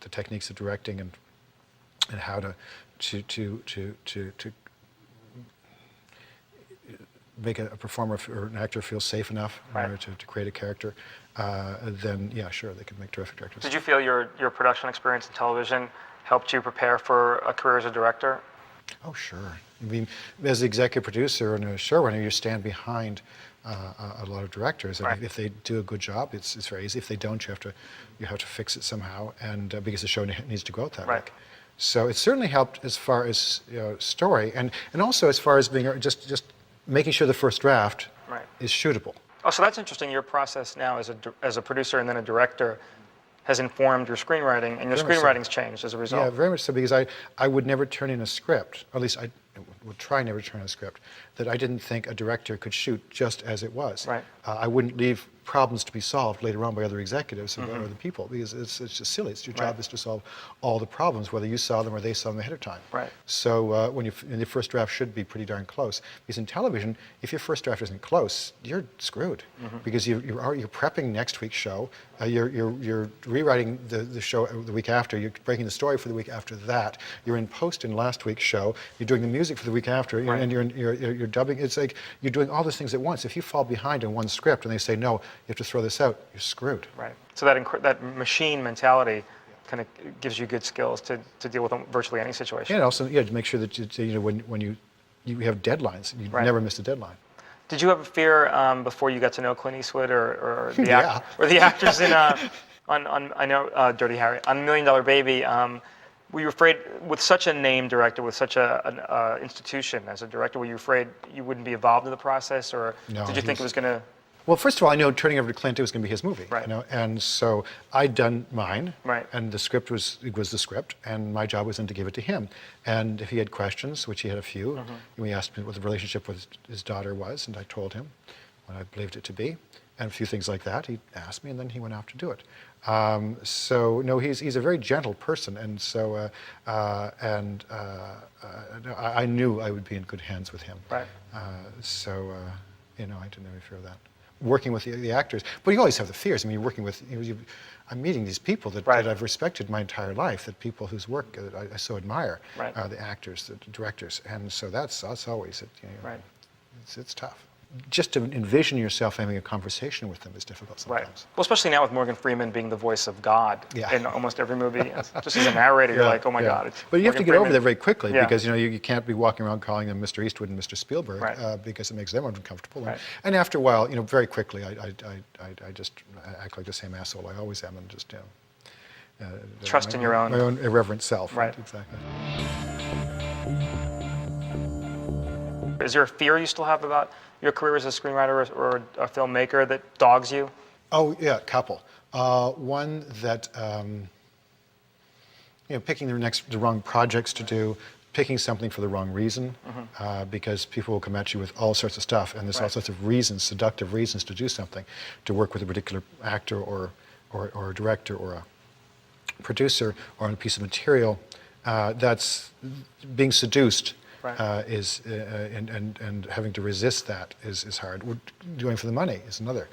the techniques of directing and how to make a performer or an actor feel safe enough in order to create a character, then yeah, sure, they could make terrific directors. Did you feel your production experience in television helped you prepare for a career as a director? Oh, sure. I mean, as the executive producer and a showrunner, you stand behind a lot of directors, and Right. if they do a good job, it's very easy. If they don't, you have to fix it somehow, and because the show needs to go out that Right. week. So it certainly helped as far as story, and also as far as being just making sure the first draft Right. is shootable. Oh, so that's interesting. Your process now as a producer and then a director has informed your screenwriting, and your Very much so. screenwriting's changed as a result. Yeah, very much so, because I would never turn in a script, or at least I would try never to turn in a script, that I didn't think a director could shoot just as it was. Right. I wouldn't leave problems to be solved later on by other executives or other people, because it's just silly. Your job is to solve all the problems, whether you saw them or they saw them ahead of time. Right. So when the first draft should be pretty darn close. Because in television, if your first draft isn't close, you're screwed. Because you're prepping next week's show, you're rewriting the show the week after, you're breaking the story for the week after that, you're in post in last week's show, you're doing the music for the week after, Right. and you're dubbing. It's like you're doing all those things at once. If you fall behind in one script and they say, no, you have to throw this out, you're screwed. Right. So that machine mentality kind of gives you good skills to deal with virtually any situation. And also, to make sure that when you have deadlines, you Right. never miss a deadline. Did you have a fear before you got to know Clint Eastwood or the Yeah. or the actors in on I know Dirty Harry on $1 Million Baby? Were you afraid with such a name director, with such an institution as a director? Were you afraid you wouldn't be involved in the process, or No, did you think it was going to? Well, first of all, I know turning over to Clint, it was going to be his movie. Right. And so I'd done mine. Right. And the script was the script, and my job was then to give it to him. And if he had questions, which he had a few, and he asked me what the relationship with his daughter was, and I told him what I believed it to be, and a few things like that. He asked me, and then he went off to do it. So no, he's a very gentle person, and so I knew I would be in good hands with him. Right. I didn't have any fear of that. Working with the actors, but you always have the fears. I mean, you're working with, I'm meeting these people that I've respected my entire life, that people whose work I so admire, Right. The actors, the directors, and so that's always, Right. it's tough. Just to envision yourself having a conversation with them is difficult Right. sometimes. Well, especially now with Morgan Freeman being the voice of God Yeah. in almost every movie. Just as a narrator, you're like, oh my God. It's But you have to Morgan get over Freeman. that very quickly, Yeah. because you can't be walking around calling them Mr. Eastwood and Mr. Spielberg, Right. because it makes them uncomfortable. Right. And after a while, very quickly, I just act like the same asshole I always am, and just Trust in your own. my own irreverent self. Right. Exactly. Is there a fear you still have about your career as a screenwriter or a filmmaker that dogs you? Oh yeah, a couple. One that picking the wrong projects to do, picking something for the wrong reason, because people will come at you with all sorts of stuff, and there's all Right. sorts of reasons, seductive reasons to do something, to work with a particular actor or a director or a producer or on a piece of material. That's being seduced. Right. And having to resist that is hard. Doing for the money is another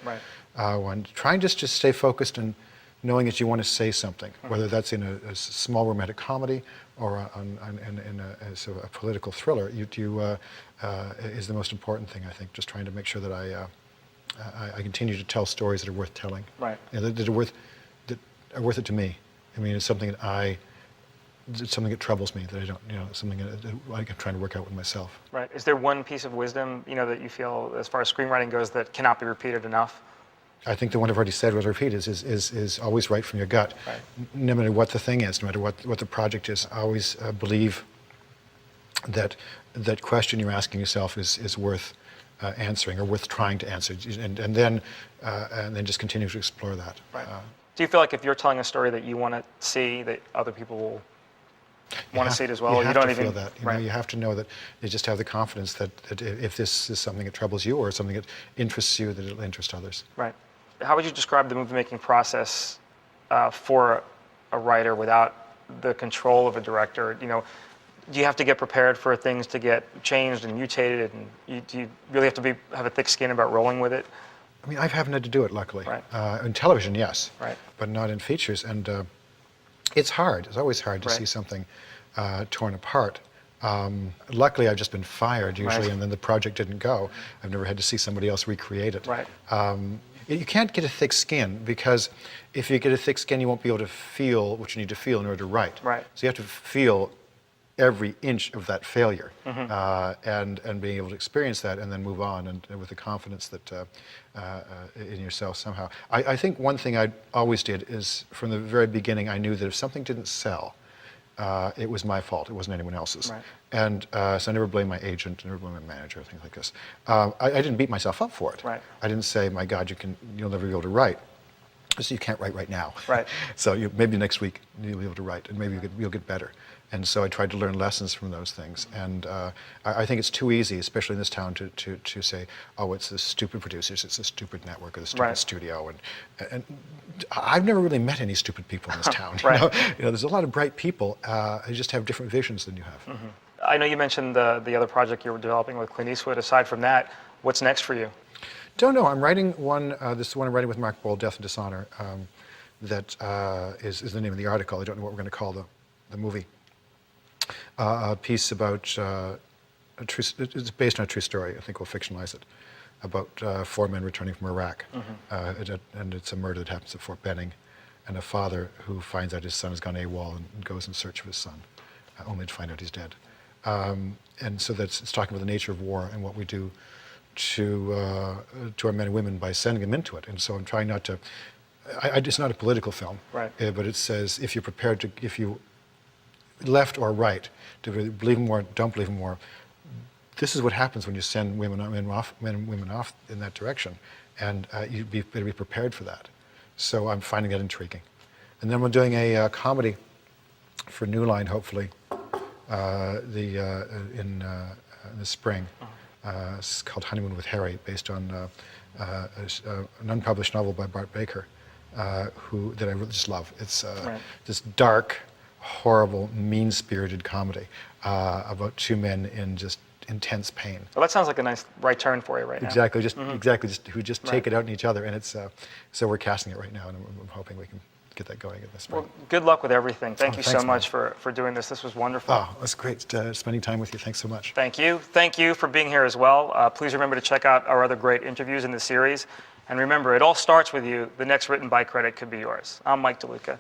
one. Trying just to stay focused and knowing that you want to say something, whether that's in a small romantic comedy or in a political thriller. Is the most important thing, I think. Just trying to make sure that I continue to tell stories that are worth telling. Right. That are worth it to me. I mean, it's something that it's something that troubles me, that I don't, something that I'm trying to work out with myself. Right. Is there one piece of wisdom, that you feel, as far as screenwriting goes, that cannot be repeated enough? I think the one I've already said, what I repeat, is always right from your gut. Right. No matter what the thing is, no matter what the project is, always believe that question you're asking yourself is worth answering or worth trying to answer, and then just continue to explore that. Right. Do you feel like if you're telling a story that you want to see, that other people will want to see it as well? You or have don't to even feel that. Right. You have to know that you just have the confidence that if this is something that troubles you or something that interests you, that it'll interest others. Right. How would you describe the movie-making process for a writer without the control of a director? Do you have to get prepared for things to get changed and mutated, and do you really have to have a thick skin about rolling with it? I mean, I haven't had to do it, luckily. Right. In television, yes. Right. But not in features. And it's hard. It's always hard to Right. see something torn apart. Luckily, I've just been fired usually, Right. and then the project didn't go. I've never had to see somebody else recreate it. Right. You can't get a thick skin, because if you get a thick skin, you won't be able to feel what you need to feel in order to write. Right. So you have to feel every inch of that failure, and being able to experience that and then move on, and with the confidence that in yourself somehow. I think one thing I always did is, from the very beginning, I knew that if something didn't sell, it was my fault. It wasn't anyone else's. Right. And so I never blamed my agent, never blamed my manager, things like this. I didn't beat myself up for it. Right. I didn't say, my God, you'll never be able to write. So you can't write right now. Right. So maybe next week you'll be able to write, and maybe you'll get better. And so I tried to learn lessons from those things. And I think it's too easy, especially in this town, to say, oh, it's the stupid producers, it's the stupid network, or the stupid studio. And I've never really met any stupid people in this town. Right. You know, there's a lot of bright people who just have different visions than you have. I know you mentioned the other project you were developing with Clint Eastwood. Aside from that, what's next for you? Don't know. I'm writing one. This is one I'm writing with Mark Bowl, Death and Dishonor. That is the name of the article. I don't know what we're going to call the movie. A piece about it's based on a true story. I think we'll fictionalize it, about 4 men returning from Iraq, and it's a murder that happens at Fort Benning, and a father who finds out his son has gone AWOL and goes in search of his son, only to find out he's dead. And so it's talking about the nature of war and what we do to our men and women by sending them into it. And so I'm trying not to. It's not a political film, right? But it says, if you're prepared to, if you left or right, to believe in war, don't believe in war, this is what happens when you send men and women off in that direction, and you better be prepared for that. So I'm finding that intriguing. And then we're doing a comedy for New Line, hopefully, in the spring. It's called Honeymoon with Harry, based on an unpublished novel by Bart Baker, that I really just love. It's this dark, horrible, mean-spirited comedy about 2 men in just intense pain. Well, that sounds like a nice right turn for you right now. Exactly, who just take it out on each other, and it's so we're casting it right now, and I'm hoping we can get that going in the spring. Well, good luck with everything. Thank you thanks, so much for doing this. This was wonderful. Oh, that's great spending time with you. Thanks so much. Thank you. Thank you for being here as well. Please remember to check out our other great interviews in the series. And remember, it all starts with you. The next written by credit could be yours. I'm Mike DeLuca.